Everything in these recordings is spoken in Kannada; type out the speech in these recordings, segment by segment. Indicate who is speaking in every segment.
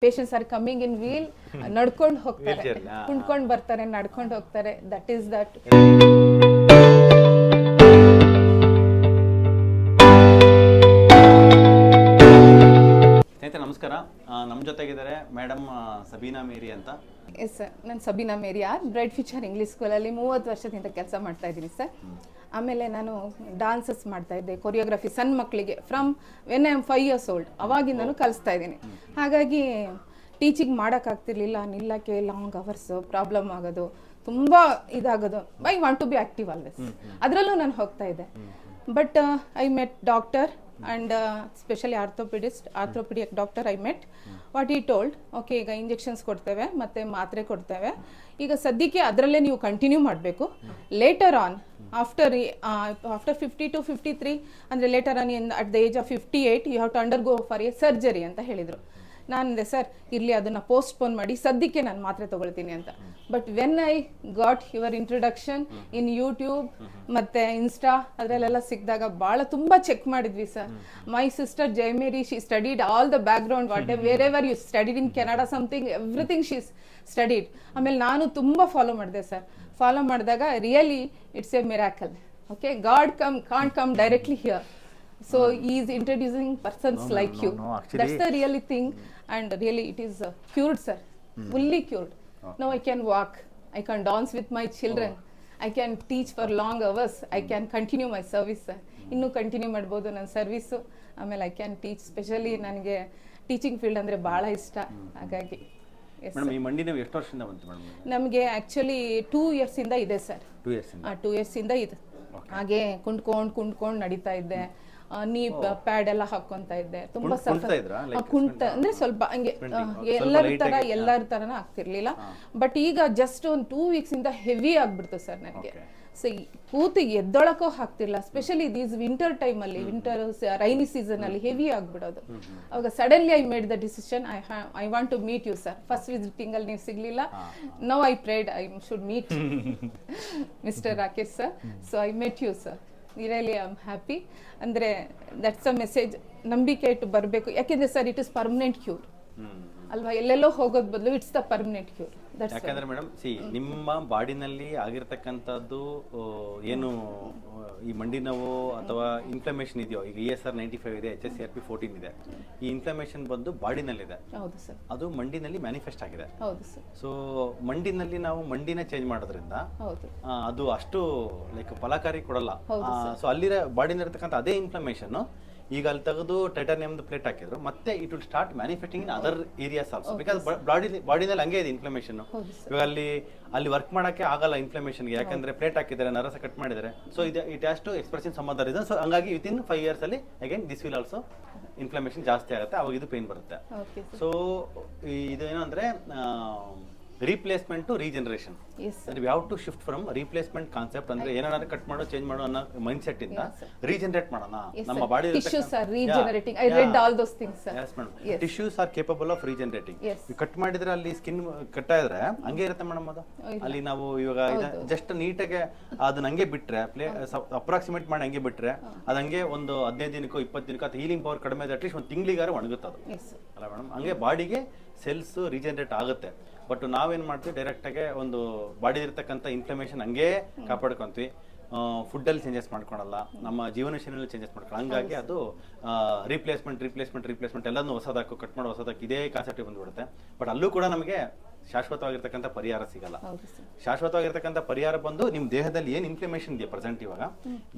Speaker 1: Patients are coming in wheel, ನಡ್ಕೊಂಡು ಹೋಗ್ತಾರೆ, ಕುಂಡ್ಕೊಂಡು ಬರ್ತಾರೆ, ನಡ್ಕೊಂಡು ಹೋಗ್ತಾರೆ. That is that.
Speaker 2: ಸ್ನೇಹಿತರೆ ನಮಸ್ಕಾರ. ನಮ್ಮ ಜೊತೆಗಿದ್ದಾರೆ ಮೇಡಮ್ ಸಬೀನಾ ಮೇರಿ ಅಂತ.
Speaker 1: ಎಸ್ ಸರ್, ನಾನು ಸಬೀನಾ ಮೇರಿ ಬ್ರೈಟ್ ಫ್ಯೂಚರ್ ಇಂಗ್ಲೀಷ್ ಸ್ಕೂಲಲ್ಲಿ 30 ವರ್ಷದಿಂದ ಕೆಲಸ ಮಾಡ್ತಾ ಇದ್ದೀನಿ ಸರ್. ಆಮೇಲೆ ನಾನು ಡಾನ್ಸಸ್ ಮಾಡ್ತಾ ಇದ್ದೆ, ಕೊರಿಯೋಗ್ರಫಿ ಸಣ್ಣ ಮಕ್ಕಳಿಗೆ from when I am 5 years old ಅವಾಗಿಂದನೂ ಕಲಿಸ್ತಾ ಇದ್ದೀನಿ. ಹಾಗಾಗಿ ಟೀಚಿಂಗ್ ಮಾಡೋಕ್ಕಾಗ್ತಿರ್ಲಿಲ್ಲ, ನಿಲ್ಲಕ್ಕೆ ಲಾಂಗ್ ಅವರ್ಸ್ ಪ್ರಾಬ್ಲಮ್ ಆಗೋದು, ತುಂಬ ಇದಾಗೋದು. I want to be active always, ಅದರಲ್ಲೂ ನಾನು ಹೋಗ್ತಾ ಇದ್ದೆ. But I met doctor and specially orthopedic doctor I met. What he told, okay ಈಗ ಇಂಜೆಕ್ಷನ್ಸ್ ಕೊಡ್ತೇವೆ ಮತ್ತು ಮಾತ್ರೆ ಕೊಡ್ತೇವೆ, ಈಗ ಸದ್ಯಕ್ಕೆ ಅದರಲ್ಲೇ ನೀವು ಕಂಟಿನ್ಯೂ ಮಾಡಬೇಕು. ಲೇಟರ್ ಆನ್ ಆಫ್ಟರ್ 50 to 53 ಅಂದರೆ later on at the age of 58 you have to undergo for a surgery ಅಂತ ಹೇಳಿದರು. ನಾನು ಅಂದೆ ಸರ್ ಇರಲಿ, ಅದನ್ನು ಪೋಸ್ಟ್ಪೋನ್ ಮಾಡಿ, ಸದ್ಯಕ್ಕೆ ನಾನು ಮಾತ್ರೆ ತೊಗೊಳ್ತೀನಿ ಅಂತ. But when I got your introduction in YouTube ಮತ್ತು ಇನ್ಸ್ಟಾ ಅದರಲ್ಲೆಲ್ಲ ಸಿಕ್ಕಿದಾಗ ಭಾಳ ತುಂಬ ಚೆಕ್ ಮಾಡಿದ್ವಿ sir. My sister Jayamary, she studied all the background, what wherever you studied in Canada something, everything she studied. ಆಮೇಲೆ ನಾನು ತುಂಬ ಫಾಲೋ ಮಾಡಿದೆ ಸರ್. ಫಾಲೋ ಮಾಡಿದಾಗ really it's a miracle. Okay, god can't come directly here. So he is introducing persons like you. Actually, that's the really thing, and really it is cured, sir. Fully cured. Now I can walk, I can dance with my children, I can teach for long hours, I can continue my service, sir. ಇನ್ನೂ ಕಂಟಿನ್ಯೂ ಮಾಡ್ಬೋದು ನನ್ನ ಸರ್ವಿಸು. ಆಮೇಲೆ ಐ ಕ್ಯಾನ್ ಟೀಚ್. ಸ್ಪೆಷಲಿ ನನಗೆ ಟೀಚಿಂಗ್ ಫೀಲ್ಡ್ ಅಂದರೆ ಭಾಳ ಇಷ್ಟ. ಹಾಗಾಗಿ
Speaker 2: ಈ ಮಂಡಿ ನೋವು ಎಷ್ಟು ವರ್ಷದಿಂದ ಬಂತು ಮೇಡಮ್?
Speaker 1: ನಮಗೆ ಆ್ಯಕ್ಚುಲಿ 2 years ಇಂದ ಇದೆ ಸರ್. 2 years ಇಂದ ಇದೆ. ಹಾಗೆ ಕುಂಡ್ಕೊಂಡು ನಡೀತಾ ಇದ್ದೆ. ನೀ ಪ್ಯಾಡ್ ಎಲ್ಲ ಹಾಕೊಂತ ಇದ್ದೆ. ತುಂಬಾ ಕುಂಟ ಅಂದ್ರೆ ಸ್ವಲ್ಪ ಹಂಗೆ ಎಲ್ಲರ ತರನ ಆಗ್ತಿರ್ಲಿಲ್ಲ. ಬಟ್ ಈಗ ಜಸ್ಟ್ ಒಂದು 2 weeks ಇಂದ ಹೆವಿ ಆಗ್ಬಿಡ್ತು ಸರ್ ನನಗೆ. ಸೊ ಕೂತು ಎದ್ದೊಳಕೋ ಆಗ್ತಿರ್ಲಿಲ್ಲ. ಸ್ಪೆಷಲಿ ದೀಸ್ ವಿಂಟರ್ ಟೈಮಲ್ಲಿ, ವಿಂಟರ್ ರೈನಿ ಸೀಸನ್ ಅಲ್ಲಿ ಹೆವಿ ಆಗ್ಬಿಡೋದು. ಅವಾಗ suddenly I made the decision, I want to meet you sir. First visiting ಅಲ್ಲಿ ನೀವು ಸಿಗ್ಲಿಲ್ಲ. Now I prayed I should meet mister Rakesh sir. So I met you sir. Really I am happy. ಅಂದರೆ ದಟ್ಸ್ ಅ ಮೆಸೇಜ್. ನಂಬಿಕೆ ಇಟ್ಟು ಬರಬೇಕು. ಯಾಕೆಂದರೆ sir it is permanent cure ಅಲ್ವಾ? ಎಲ್ಲೆಲ್ಲೋ ಹೋಗೋದ್ ಬದಲು ಇಟ್ಸ್ ದ ಪರ್ಮನೆಂಟ್ ಕ್ಯೂರ್.
Speaker 2: ಯಾಕಂದ್ರೆ ಮೇಡಮ್ ನಿಮ್ಮ ಬಾಡಿನಲ್ಲಿ ಆಗಿರ್ತಕ್ಕಂಥದ್ದು ಏನು ಈ ಮಂಡಿ ನೋವು ಅಥವಾ ಇನ್ಫ್ಲಮೇಷನ್ ಇದೆಯೋ, ಈಗ ESR 95 ಇದೆ, HSCRP 14 ಇದೆ, ಈ ಇನ್ಫ್ಲಮೇಷನ್ ಬಂದು ಬಾಡಿನಲ್ಲಿದೆ.
Speaker 1: ಹೌದು ಸರ್.
Speaker 2: ಅದು ಮಂಡಿನಲ್ಲಿ ಮ್ಯಾನಿಫೆಸ್ಟ್ ಆಗಿದೆ.
Speaker 1: ಹೌದು ಸರ್.
Speaker 2: ಸೊ ಮಂಡಿನಲ್ಲಿ ನಾವು ಮಂಡಿನ ಚೇಂಜ್ ಮಾಡೋದ್ರಿಂದ ಅದು ಅಷ್ಟು ಲೈಕ್ ಫಲಕಾರಿ ಕೊಡಲ್ಲ. ಸೊ ಅಲ್ಲಿರೋ ಬಾಡಿನಲ್ಲಿರ್ತಕ್ಕಂಥ ಅದೇ ಇನ್ಫ್ಲಮೇಷನ್ ಈಗ ಅಲ್ಲಿ ತೆಗೆದು ಟೈಟಾನಿಯಮ್ದು ಪ್ಲೇಟ್ ಹಾಕಿದ್ರು, ಮತ್ತೆ it will start manifesting in other areas also. Because ಬಾಡಿನಲ್ಲಿ ಹಂಗೆ ಇದೆ ಇನ್ಫ್ಲಮೇಷನ್. ಇವಾಗ ಅಲ್ಲಿ ವರ್ಕ್ ಮಾಡಕ್ಕೆ ಆಗಲ್ಲ ಇನ್ಫ್ಲಮೇಷನ್ಗೆ, ಯಾಕಂದ್ರೆ ಪ್ಲೇಟ್ ಹಾಕಿದ್ದಾರೆ, ನರಸ ಕಟ್ ಮಾಡಿದ್ದಾರೆ. So it has to express in some other reason. So ಹಂಗಾಗಿ ವಿತಿನ್ 5 years ಅಲ್ಲಿ again this will also inflammation ಜಾಸ್ತಿ ಆಗುತ್ತೆ, ಅವಾಗ ಇದು ಪೇನ್ ಬರುತ್ತೆ. ಸೊ ಇದೇನು ಅಂದ್ರೆ replacement to regeneration. We have to shift from replacement concept, ಅಂದ್ರೆ ಏನಾದ್ರು ಕಟ್ ಮಾಡೋ ಚೇಂಜ್ ಮಾಡೋ ಅನ್ನೋ ಮೈಂಡ್ ಸೆಟ್ ಇಂದ ರೀಜನರೇಟ್ ಮಾಡೋಣ ನಮ್ಮ body. Tissues are capable of regenerating. Cut ಮಾಡಿದ್ರೆ ಅಲ್ಲಿ ಸ್ಕಿನ್ ಕಟ್ ಆದ್ರೆ ಹಂಗೆ ಇರುತ್ತೆ ಮೇಡಮ್. ಅದು ಅಲ್ಲಿ ನಾವು ಇವಾಗ ಜಸ್ಟ್ ನೀಟಾಗಿ ಅದನ್ನ ಹಂಗೆ ಬಿಟ್ರೆ, ಅಪ್ರಾಕ್ಸಿಮೇಟ್ ಮಾಡಿ ಹಂಗೆ ಬಿಟ್ರೆ ಅದು ಹಂಗೆ ಒಂದು 15 ದಿನಕ್ಕೋ 20 ದಿನಕ್ಕೋ ಅದು ಹೀಲಿಂಗ್ ಪವರ್ ಕಡಿಮೆ ಇದೆ, ಅಟ್ಲೀಸ್ಟ್ ಒಂದು ತಿಂಗಳಿಗಾರು ಒಣಗುತ್ತೆ ಅದು ಅಲ್ಲ ಮೇಡಮ್. ಹಂಗೆ ಬಾಡಿಗೆ ಸೆಲ್ಸ್ ರೀಜನರೇಟ್ ಆಗುತ್ತೆ. ಬಟ್ ನಾವೇನ್ ಮಾಡ್ತೀವಿ, ಡೈರೆಕ್ಟ್ ಆಗಿ ಒಂದು ಬಾಡಿ ಇರ್ತಕ್ಕಂಥ ಇನ್ಫ್ಲಮೇಷನ್ ಹಂಗೆ ಕಾಪಾಡ್ಕೊಂತೀವಿ. ಫುಡ್ಡಲ್ಲಿ ಚೇಂಜಸ್ ಮಾಡ್ಕೊಳಲ್ಲ, ನಮ್ಮ ಜೀವನ ಶೈಲಿಯಲ್ಲಿ ಚೇಂಜಸ್ ಮಾಡ್ಕೊಳ್ಳೋ. ಹಂಗಾಗಿ ಅದು ರಿಪ್ಲೇಸ್ಮೆಂಟ್ ಎಲ್ಲನೂ ಹೊಸದಾಕು ಕಟ್ ಮಾಡೋ ಹೊಸದಾಕು ಇದೇ ಕಾನ್ಸೆಪ್ಟ್ ಬಂದ್ಬಿಡುತ್ತೆ. ಬಟ್ ಅಲ್ಲೂ ಕೂಡ ನಮಗೆ ಶಾಶ್ವತವಾಗಿರ್ತಕ್ಕಂಥ ಪರಿಹಾರ ಸಿಗಲ್ಲ. ಶಾಶ್ವತವಾಗಿರ್ತಕ್ಕಂಥ ಪರಿಹಾರ ಬಂದು ನಿಮ್ಮ ದೇಹದಲ್ಲಿ ಏನು ಇನ್ಫ್ಲಮೇಷನ್ ಇದೆ ಪ್ರೆಸೆಂಟ್ ಇವಾಗ,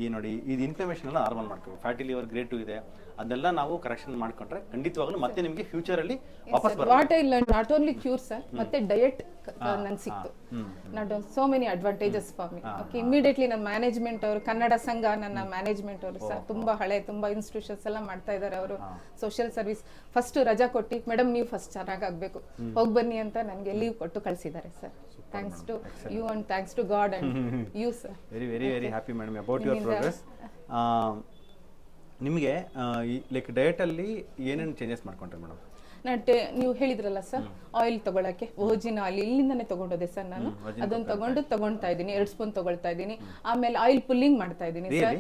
Speaker 2: ಈ ನೋಡಿ ಇದು ಇನ್ಫ್ಲಮೇಷನ್ ಎಲ್ಲ ನಾರ್ಮಲ್ ಮಾಡ್ಕೋಬೇಕು. ಫ್ಯಾಟಿ ಲಿವರ್ ಗ್ರೇಡ್ 2 ಇದೆ, ಅದೆಲ್ಲ ನಾವು ಕರೆಕ್ಷನ್ ಮಾಡ್ಕೊಂಡ್ರೆ ಖಂಡಿತವಾಗ್ಲೂ ಮತ್ತೆ ನಿಮಗೆ ಫ್ಯೂಚರ್ ಅಲ್ಲಿ ವಾಪಸ್
Speaker 1: ಬರುತ್ತೆ. ನಾಟ್ ಓನ್ಲಿ ಕ್ಯೂರ್ ಸರ್, ಮತ್ತೆ ಡಯಟ್ ನನ್ಗೆ ಸಿಕ್ತು. Not so many advantages for me. Okay, immediately ನನ್ನ ಮ್ಯಾನೇಜ್ಮೆಂಟ್ ಅವರು, ಕನ್ನಡ ಸಂಘ ನನ್ನ ಮ್ಯಾನೇಜ್ಮೆಂಟ್ ಅವರು ಸರ್, ತುಂಬಾ ಹಳೆ ತುಂಬಾ ಇನ್ಸ್ಟಿಟ್ಯೂಷನ್ಸ್ ಎಲ್ಲ ಮಾಡ್ತಾ ಇದ್ದಾರೆ ಅವರು, ಸೋಷಿಯಲ್ ಸರ್ವಿಸ್. ಫಸ್ಟ್ ರಜಾ ಕೊಟ್ಟು, ಮೇಡಮ್ ನೀವು ಫಸ್ಟ್ ಚೆನ್ನಾಗಾಗಬೇಕು, ಹೋಗಿ ಬನ್ನಿ ಅಂತ ನನಗೆ ಲೀವ್ ಕೊಟ್ಟು ಕಳಿಸಿದ್ದಾರೆ sir. Thanks to you and thanks to God and you sir.
Speaker 2: Very happy madam about your progress. ನಿಮಗೆ ಲೈಕ್ ಡಯಟ್ ಅಲ್ಲಿ ಏನೇನು ಚೇಂಜಸ್ ಮಾಡ್ಕೊಂಡ್ರೆ ಮೇಡಮ್?
Speaker 1: ನೀವು ಹೇಳಿದ್ರಲ್ಲ ಸರ್, ಆಯಿಲ್ ತಗೊಳಕ್ಕೆ ವರ್ಜಿನ್ ಆಯಿಲ್ ಇಲ್ಲಿಂದಾನೆ ತಗೊಂಡೋದೆ ಸರ್. ನಾನು ಅದನ್ನ ತಗೊಳ್ತಾ ಇದ್ದೀನಿ, 2 ಸ್ಪೂನ್ ತಗೊಳ್ತಾ ಇದ್ದೀನಿ. ಆಮೇಲೆ ಆಯಿಲ್ ಪುಲ್ಲಿಂಗ್ ಮಾಡ್ತಾ ಇದ್ದೀನಿ sir.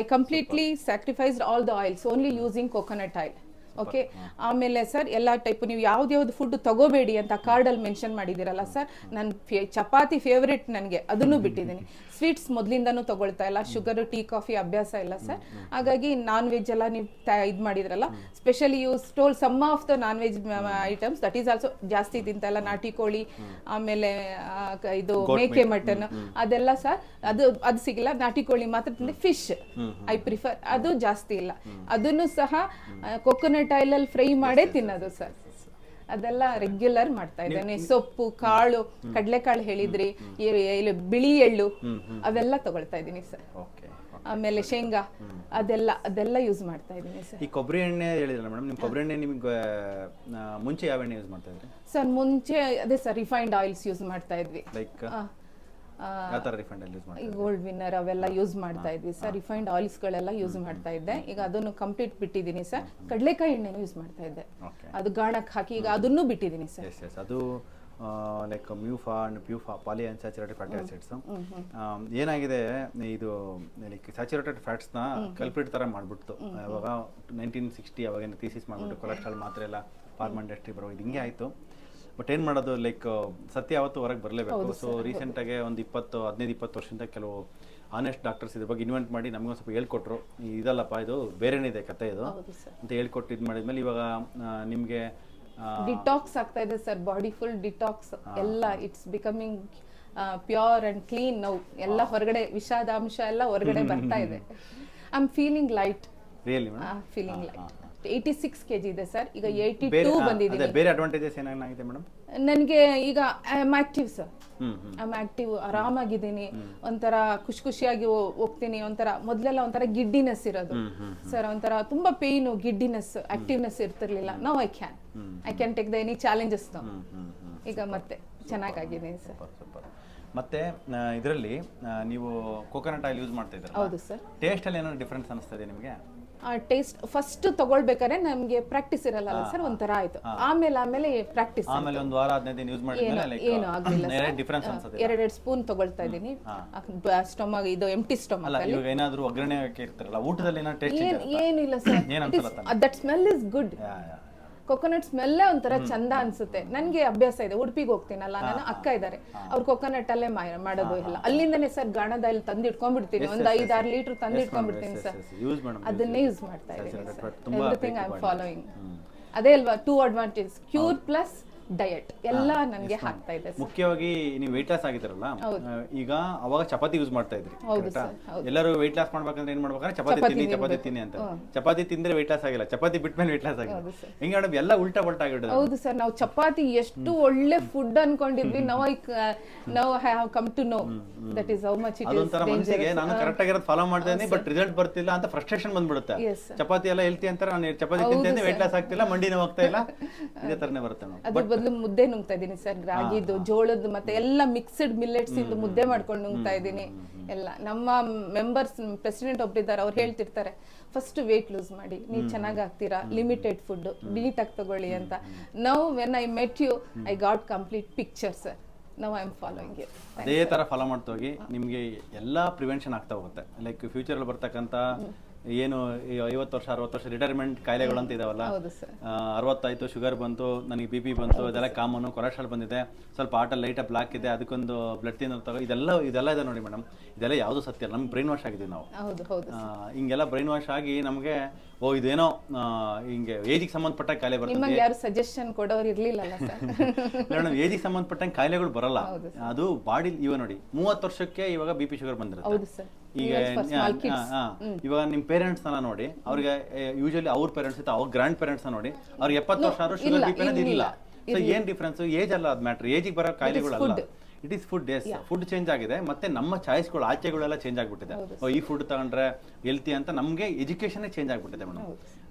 Speaker 1: I completely sacrificed all the oils, only using coconut oil. Okay. ಆಮೇಲೆ ಸರ್ ಎಲ್ಲ ಟೈಪ್ ನೀವು ಯಾವ್ದು ಫುಡ್ ತಗೋಬೇಡಿ ಅಂತ ಕಾರ್ಡಲ್ಲಿ ಮೆನ್ಷನ್ ಮಾಡಿದಿರಲ್ಲ ಸರ್, ನನ್ನ ಚಪಾತಿ ಫೇವ್ರೇಟ್ ನನಗೆ, ಅದನ್ನು ಬಿಟ್ಟಿದ್ದೀನಿ. ಸ್ವೀಟ್ಸ್ ಮೊದಲಿಂದನೂ ತಗೊಳ್ತಾ ಇಲ್ಲ, ಶುಗರ್ ಟೀ ಕಾಫಿ ಅಭ್ಯಾಸ ಇಲ್ಲ ಸರ್. ಹಾಗಾಗಿ ನಾನ್ ವೆಜ್ ಎಲ್ಲ ನೀವು ಇದು ಮಾಡಿದ್ರಲ್ಲ, specially you stole some of the non veg items, that is also ಜಾಸ್ತಿ ತಿಂತಲ್ಲ. ನಾಟಿ ಕೋಳಿ, ಆಮೇಲೆ ಇದು ಮೇಕೆ ಮಟನ್ ಅದೆಲ್ಲ ಸರ್ ಅದು ಸಿಗಿಲ್ಲ. ನಾಟಿ ಕೋಳಿ ಮಾತ್ರ ತಿಂದೆ. ಫಿಶ್ ಐ ಪ್ರಿಫರ್, ಅದು ಜಾಸ್ತಿ ಇಲ್ಲ. ಅದನ್ನು ಸಹ ಕೊಕೊನಟ್ ಆಯಿಲಲ್ಲಿ ಫ್ರೈ ಮಾಡೇ ತಿನ್ನೋದು ಸರ್. ಅದೆಲ್ಲ ರೆಗ್ಯುಲರ್ ಮಾಡ್ತಾ ಇದ್ದೇನೆ. ಸೊಪ್ಪು, ಕಾಳು, ಕಡಲೆಕಾಳು ಹೇಳಿದ್ರಿ, ಬಿಳಿ ಎಳ್ಳು ಅವೆಲ್ಲ ತಗೊಳ್ತಾ ಇದ್ದೀನಿ ಸರ್. ಆಮೇಲೆ ಶೇಂಗಾ ಅದೆಲ್ಲ ಯೂಸ್ ಮಾಡ್ತಾ ಇದ್ದೀನಿ ಸರ್.
Speaker 2: ಈ ಕೊಬ್ಬರಿ ಎಣ್ಣೆ ಹೇಳಿದ್ರಲ್ಲ ಮೇಡಮ್, ನಿಮ್ ಕೊಬ್ಬರಿ ಎಣ್ಣೆ ನಿಮ್ಗೆ ಮುಂಚೆ ಯಾವ ಎಣ್ಣೆ ಯೂಸ್ ಮಾಡ್ತಾ ಇದ್ರಿ
Speaker 1: ಸರ್? ಮುಂಚೆ ಅದೇ ಸರ್ ರಿಫೈನ್ಡ್ ಆಯಿಲ್ಸ್ ಯೂಸ್ ಮಾಡ್ತಾ ಇದ್ವಿ.
Speaker 2: ಲೈಕ್
Speaker 1: ಗೋಲ್ಡ್ ವಿನ್ನರ್ ಅವೆಲ್ಲ ಯೂಸ್ ಮಾಡ್ತಾ ಇದ್ವಿ ಸರ್. ರಿಫೈನ್ಡ್ ಆಯಿಲ್ಸ್ಗಳೆಲ್ಲ ಯೂಸ್ ಮಾಡ್ತಾ ಇದ್ದೆ. ಈಗ ಅದನ್ನು ಕಂಪ್ಲೀಟ್ ಬಿಟ್ಟಿದ್ದೀನಿ ಸರ್. ಕಡಲೆಕಾಯಿ ಎಣ್ಣೆನೂ ಯೂಸ್ ಮಾಡ್ತಾ ಇದ್ದೆ, ಅದು ಗಾಣಕ್ಕೆ ಹಾಕಿ. ಈಗ ಅದನ್ನು ಬಿಟ್ಟಿದ್ದೀನಿ ಸರ್.
Speaker 2: ಅದು like MUFA and PUFA poly unsaturated fatty acids ಏನಾಗಿದೆ, ಇದು ಲೈಕ್ ಸ್ಯಾಚುರೇಟೆಡ್ ಫ್ಯಾಟ್ಸ್ನ ಕಲ್ಪ್ರಿಟ್ ಥರ ಮಾಡಿಬಿಡ್ತು. ಅವಾಗ 1960 ಅವಾಗ ಥೀಸಿಸ್ ಮಾಡಿಬಿಟ್ಟು ಕೊಲೆಸ್ಟ್ರಾಲ್ ಮಾತ್ರ ಎಲ್ಲ ಫಾರ್ಮಾ ಇಂಡಸ್ಟ್ರಿ ಬರೋ ಇದು ಹಿಂಗೆ ಆಯಿತು. ಬಟ್ ಏನು ಮಾಡೋದು, ಲೈಕ್ ಸತ್ಯ ಯಾವತ್ತು ಹೊರಗೆ ಬರಲೇಬೇಕು. ಸೊ ರೀಸೆಂಟಾಗೆ ಒಂದು 15-20 ವರ್ಷದಿಂದ ಕೆಲವು ಆನೆಸ್ಟ್ ಡಾಕ್ಟರ್ಸ್ ಇದ್ರ ಬಗ್ಗೆ ಇನ್ವೆಂಟ್ ಮಾಡಿ ನಮಗೊಂದು ಸ್ವಲ್ಪ ಹೇಳ್ಕೊಟ್ರು, ಇದಲ್ಲಪ್ಪ ಇದು ಬೇರೆನಿದೆ ಕತೆ ಇದು ಅಂತ ಹೇಳ್ಕೊಟ್ಟು ಇದು ಮಾಡಿದ್ಮೇಲೆ ಇವಾಗ ನಿಮಗೆ
Speaker 1: ಡಿಟಾಕ್ಸ್ ಆಗ್ತಾ ಇದೆ ಸರ್. ಬಾಡಿ ಫುಲ್ ಡಿಟಾಕ್ಸ್ ಎಲ್ಲ. It's becoming pure and clean now. ಎಲ್ಲ ಹೊರಗಡೆ ವಿಷಾದಾಂಶ ಎಲ್ಲ ಹೊರಗಡೆ ಬರ್ತಾ ಇದೆ. I am feeling light.
Speaker 2: Really
Speaker 1: feeling light. 86 kg ಇದೆ ಸರ್. ಈಗ 82 ಬಂದಿದೆ.
Speaker 2: ಬೇರೆ ಅಡ್ವಾಂಟೇಜಸ್ ಏನಾಗಿದೆ ಮೇಡಮ್?
Speaker 1: ನನಗೆ ಈಗ I am active sir. I am active, ಆರಾಮಾಗಿದ್ದೀನಿ. ಒಂಥರ ಖುಷಿಯಾಗಿ ಹೋಗ್ತೀನಿ. ಒಂಥರ ಮೊದಲೆಲ್ಲ ಒಂಥರ ಗಿಡ್ಡಿನೆಸ್ ಇರೋದು ಸರ್, ಒಂಥರ ತುಂಬಾ ಪೇಯ್ನು, ಗಿಡ್ಡಿನೆಸ್, ಆಕ್ಟಿವ್ನೆಸ್ ಇರ್ತಿರ್ಲಿಲ್ಲ. Now I can take the any challenges now. ಈಗ ಮತ್ತೆ ಚೆನ್ನಾಗಿದ್ದೀನಿ ಸರ್.
Speaker 2: ಮತ್ತೆ ಇದರಲ್ಲಿ ನೀವು ಕೋಕೋನಟ್ ಆಯಿಲ್ ಯೂಸ್ ಮಾಡ್ತಾ ಇದ್ದೀರಾ?
Speaker 1: ಹೌದು ಸರ್.
Speaker 2: ಟೇಸ್ಟ್ ಅಲ್ಲಿ ಏನಾದ್ರು ಡಿಫರೆನ್ಸ್ ಅನಿಸ್ತದೆ ನಿಮಗೆ?
Speaker 1: ಟೇಸ್ಟ್ ಫಸ್ಟ್ ತಗೊಳ್ಬೇಕಾದ್ರೆ ನಮಗೆ ಪ್ರಾಕ್ಟೀಸ್ ಇರಲ್ಲ ಸರ್, ಒಂಥರ ಆಯ್ತು. ಆಮೇಲೆ ಪ್ರಾಕ್ಟೀಸ್,
Speaker 2: ಆಮೇಲೆ ಒಂದು ವಾರ 15 ದಿನ ಯೂಸ್ ಮಾಡಿದ್ಮೇಲೆ
Speaker 1: ಏನು ಆಗ್ಲಿಲ್ಲ ಸರ್.
Speaker 2: ಡಿಫರೆನ್ಸ್ ಅನ್ಸುತ್ತೆ.
Speaker 1: 2 ಸ್ಪೂನ್ ತಗೊಳ್ತಾ ಇದ್ದೀನಿ. ಸ್ಟೊಮಕ್ ಇದು ಎಂಟಿ ಸ್ಟೊಮಕ್
Speaker 2: ಅಲ್ಲ, ಇವಾಗ ಏನಾದರೂ ಒಗ್ಗರಣೆ ಇರ್ತಾರಲ್ಲ ಊಟದಲ್ಲಿ ಏನೋ ಟೇಸ್ಟ್
Speaker 1: ಏನಿಲ್ಲ sir. That smell is good. Coconut ಸ್ಮೆಲ್ಲೇ ಒಂಥರ ಚಂದ ಅನ್ಸುತ್ತೆ. ನನಗೆ ಅಭ್ಯಾಸ ಇದೆ. ಉಡುಪಿಗೆ ಹೋಗ್ತೀನಲ್ಲ, ನನ್ನ ಅಕ್ಕ ಇದ್ದಾರೆ, ಅವ್ರು ಕೊಕೊನಟ್ ಅಲ್ಲೇ ಮಾಡೋದು ಎಲ್ಲ. ಅಲ್ಲಿಂದನೇ ಸರ್ ಗಾಣದ ಇಲ್ಲಿ ತಂದು ಇಟ್ಕೊಂಡ್ಬಿಡ್ತೀನಿ. ಒಂದು 5-6 ಲೀಟರ್ ತಂದು ಇಟ್ಕೊಂಡ್ಬಿಡ್ತೀನಿ ಸರ್. ಅದನ್ನೇ ಯೂಸ್ ಮಾಡ್ತಾ ಇದ್ದೀನಿ. Everything I am following. ಅದೇ ಅಲ್ವಾ 2 ಅಡ್ವಾಂಟೇಜ್, ಕ್ಯೂರ್ ಪ್ಲಸ್ ಡಯಟ್ ಎಲ್ಲ ನನಗೆ ಹಾಕ್ತಾ ಇದೆ.
Speaker 2: ಮುಖ್ಯವಾಗಿ ನೀವು ವೆಯ್ಟ್ ಲಾಸ್ ಆಗಿದ್ರಲ್ಲ, ಈಗ ಅವಾಗ ಚಪಾತಿ ಯೂಸ್ ಮಾಡ್ತಾ ಇದ್ರಿ. ಎಲ್ಲರೂ ವೆಯ್ಟ್ ಲಾಸ್ ಮಾಡ್ಬೇಕಂದ್ರೆ ಏನ್ ಮಾಡ್ಬೇಕಂದ್ರೆ ಚಪಾತಿ ತಿನ್ನಿ ಅಂತ. ಚಪಾತಿ ತಿಂದ್ರೆ ವೆಯ್ಟ್ ಲಾಸ್ ಆಗಿಲ್ಲ, ಚಪಾತಿ ಬಿಟ್ಮೇಲೆ ವೆಯ್ಟ್ ಲಾಸ್ ಆಗಿದೆ. ಹಿಂಗೆ ಮೇಡಮ್ ಎಲ್ಲ ಉಲ್ಟಾ ಪಲ್ಟಾ ಆಗಿರೋದು.
Speaker 1: ಹೌದು ಸರ್. ನಾವು ಚಪಾತಿ ಎಷ್ಟು ಒಳ್ಳೆ ಫುಡ್ ಅನ್ಕೊಂಡಿದ್ವಿ, ನಾವು have come to know that is how much it is.
Speaker 2: ಅದೊಂತರ ಮನಸ್ಸಿಗೆ ನಾನು ಕರೆಕ್ಟ್ ಆಗಿರೋದು ಫಾಲೋ ಮಾಡ್ತಾ ಇದ್ದೀನಿ, ಬಟ್ ರಿಸಲ್ಟ್ ಬರ್ತಿಲ್ಲ ಅಂತ ಫ್ರಸ್ಟ್ರೇಷನ್ ಬಂದ್ಬಿಡುತ್ತೆ. ಚಪಾತಿ ಎಲ್ಲ ಹೆಲ್ತಿ ಅಂತ ನಾನು ಚಪಾತಿ ತಿಂತೇನೆ, ವೆಯ್ಟ್ ಲಾಸ್ ಆಗ್ತಿಲ್ಲ, ಮಂಡಿ ನೋವು ಆಗ್ತಾ ಇಲ್ಲ, ಇದೇ ತರನೇ ಬರುತ್ತೆ.
Speaker 1: ಮುದ್ದೆ ನುಂಗ್ತಾ ಇದೀನಿ ಸರ್. ರಾಗಿದು, ಜೋಳದ್ದು, ಮತ್ತೆ ಎಲ್ಲ ಮಿಕ್ಸ್ಡ್ ಮಿಲ್ಲೆಟ್ಸ್ ಇಂದ ಮುದ್ದೆ ಮಾಡ್ಕೊಂಡು ನುಂಗ್ತಾ ಇದೀನಿ ಎಲ್ಲ. ನಮ್ಮ ಮೆಂಬರ್ಸ್ ಪ್ರೆಸಿಡೆಂಟ್ ಒಬ್ಬರಿದ್ದಾರೆ, ಅವ್ರು ಹೇಳ್ತಿರ್ತಾರೆ ಫಸ್ಟ್ ವೇಟ್ ಲೂಸ್ ಮಾಡಿ, ನೀವು ಚೆನ್ನಾಗಿ ಆಗ್ತೀರಾ, ಲಿಮಿಟೆಡ್ ಫುಡ್ ನೀಟಾಗಿ ತಗೊಳ್ಳಿ ಅಂತ. Now when I met you I got complete picture sir. Now I am following you.
Speaker 2: ಅದೇ ತರ ಫಾಲೋ ಮಾಡ್ತಾ ಹೋಗಿ ನಿಮ್ಗೆ ಎಲ್ಲಾ ಪ್ರಿವೆನ್ಷನ್ ಆಗ್ತಾ ಹೋಗುತ್ತೆ. ಲೈಕ್ ಫ್ಯೂಚರ್ ಅಲ್ಲಿ ಬರ್ತಕ್ಕಂತ ಏನು 50 ವರ್ಷ 60 ವರ್ಷ ರಿಟೈರ್ಮೆಂಟ್ ಕಾಯಿಲೆಗಳು ಅಂತ ಇದಾವಲ್ಲ, 60 ಆಯ್ತು, ಶುಗರ್ ಬಂತು, ನನಗೆ BP ಬಂತು, ಇದೆಲ್ಲ ಕಾಮನು, ಕೊಲೆಸ್ಟ್ರಾಲ್ ಬಂದಿದೆ, ಸ್ವಲ್ಪ ಆಟಲ್ಲಿ ಲೈಟ್ ಬ್ಲಾಕ್ ಇದೆ, ಅದಕ್ಕೊಂದು ಬ್ಲಡ್ ತಿನ್ನೋ ತಗೋ, ಇದೆಲ್ಲ ಇದೆ ನೋಡಿ ಮೇಡಮ್. ಇದೆಲ್ಲ ಯಾವುದು ಸತ್ಯ ಅಲ್ಲ, ನಮ್ಗೆ ಬ್ರೈನ್ ವಾಶ್ ಆಗಿದ್ದೀವಿ ನಾವು. ಹಿಂಗೆಲ್ಲ ಬ್ರೈನ್ ವಾಶ್ ಆಗಿ ನಮಗೆ ಇದೇನೋ ಹಿಂಗೆ ಏಜಿಗೆ ಸಂಬಂಧಪಟ್ಟ ಕಾಯಿಲೆ ಬರ್ತದೆ.
Speaker 1: ಯಾರು ಸಜೆಷನ್ ಕೊಡೋರು ಇರ್ಲಿಲ್ಲ
Speaker 2: ಮೇಡಮ್. ಏಜಿಗೆ ಸಂಬಂಧಪಟ್ಟ ಕಾಯಿಲೆಗಳು ಬರಲ್ಲ, ಅದು ಬಾಡಿ. ಇವಾಗ ನೋಡಿ 30 ವರ್ಷಕ್ಕೆ ಇವಾಗ BP ಶುಗರ್ ಬಂದಿರುತ್ತೆ. ಈಗ ಇವಾಗ ನಿಮ್ ಪೇರೆಂಟ್ಸ್ ನೋಡಿ, ಅವ್ರಿಗೆ ಯೂಶಲಿ ಅವ್ರ ಪೇರೆಂಟ್ಸ್ ಇತ್ತು, ಅವ್ರ ಗ್ರ್ಯಾಂಡ್ ಪೇರೆಂಟ್ಸ್ ನೋಡಿ, ಅವ್ರಿಗೆ 70 ವರ್ಷ ಆದ್ರೂ ಶುಗರ್ BP ಅನ್ನೋದು ಇಲ್ಲ. ಸೊ ಏನ್ ಡಿಫ್ರೆನ್ಸ್? ಏಜ್ ಅಲ್ಲ ಅದ್ ಮ್ಯಾಟ್ರ್, ಏಜಿಗೆ ಬರೋ ಕಾಯಿಲೆಗಳಲ್ಲ. It is food. Food change ಆಗಿದೆ, ಮತ್ತೆ ನಮ್ಮ ಚಾಯ್ಸ್ಗಳು, ಆಚೆಗಳೆಲ್ಲ ಚೇಂಜ್ ಆಗ್ಬಿಟ್ಟಿದೆ. ಈ ಫುಡ್ ತಗೊಂಡ್ರೆ ಹೆಲ್ತಿ ಅಂತ ನಮ್ಗೆ ಎಜುಕೇಶನ್ ಚೇಂಜ್ ಆಗ್ಬಿಟ್ಟಿದೆ ಮೇಡಮ್.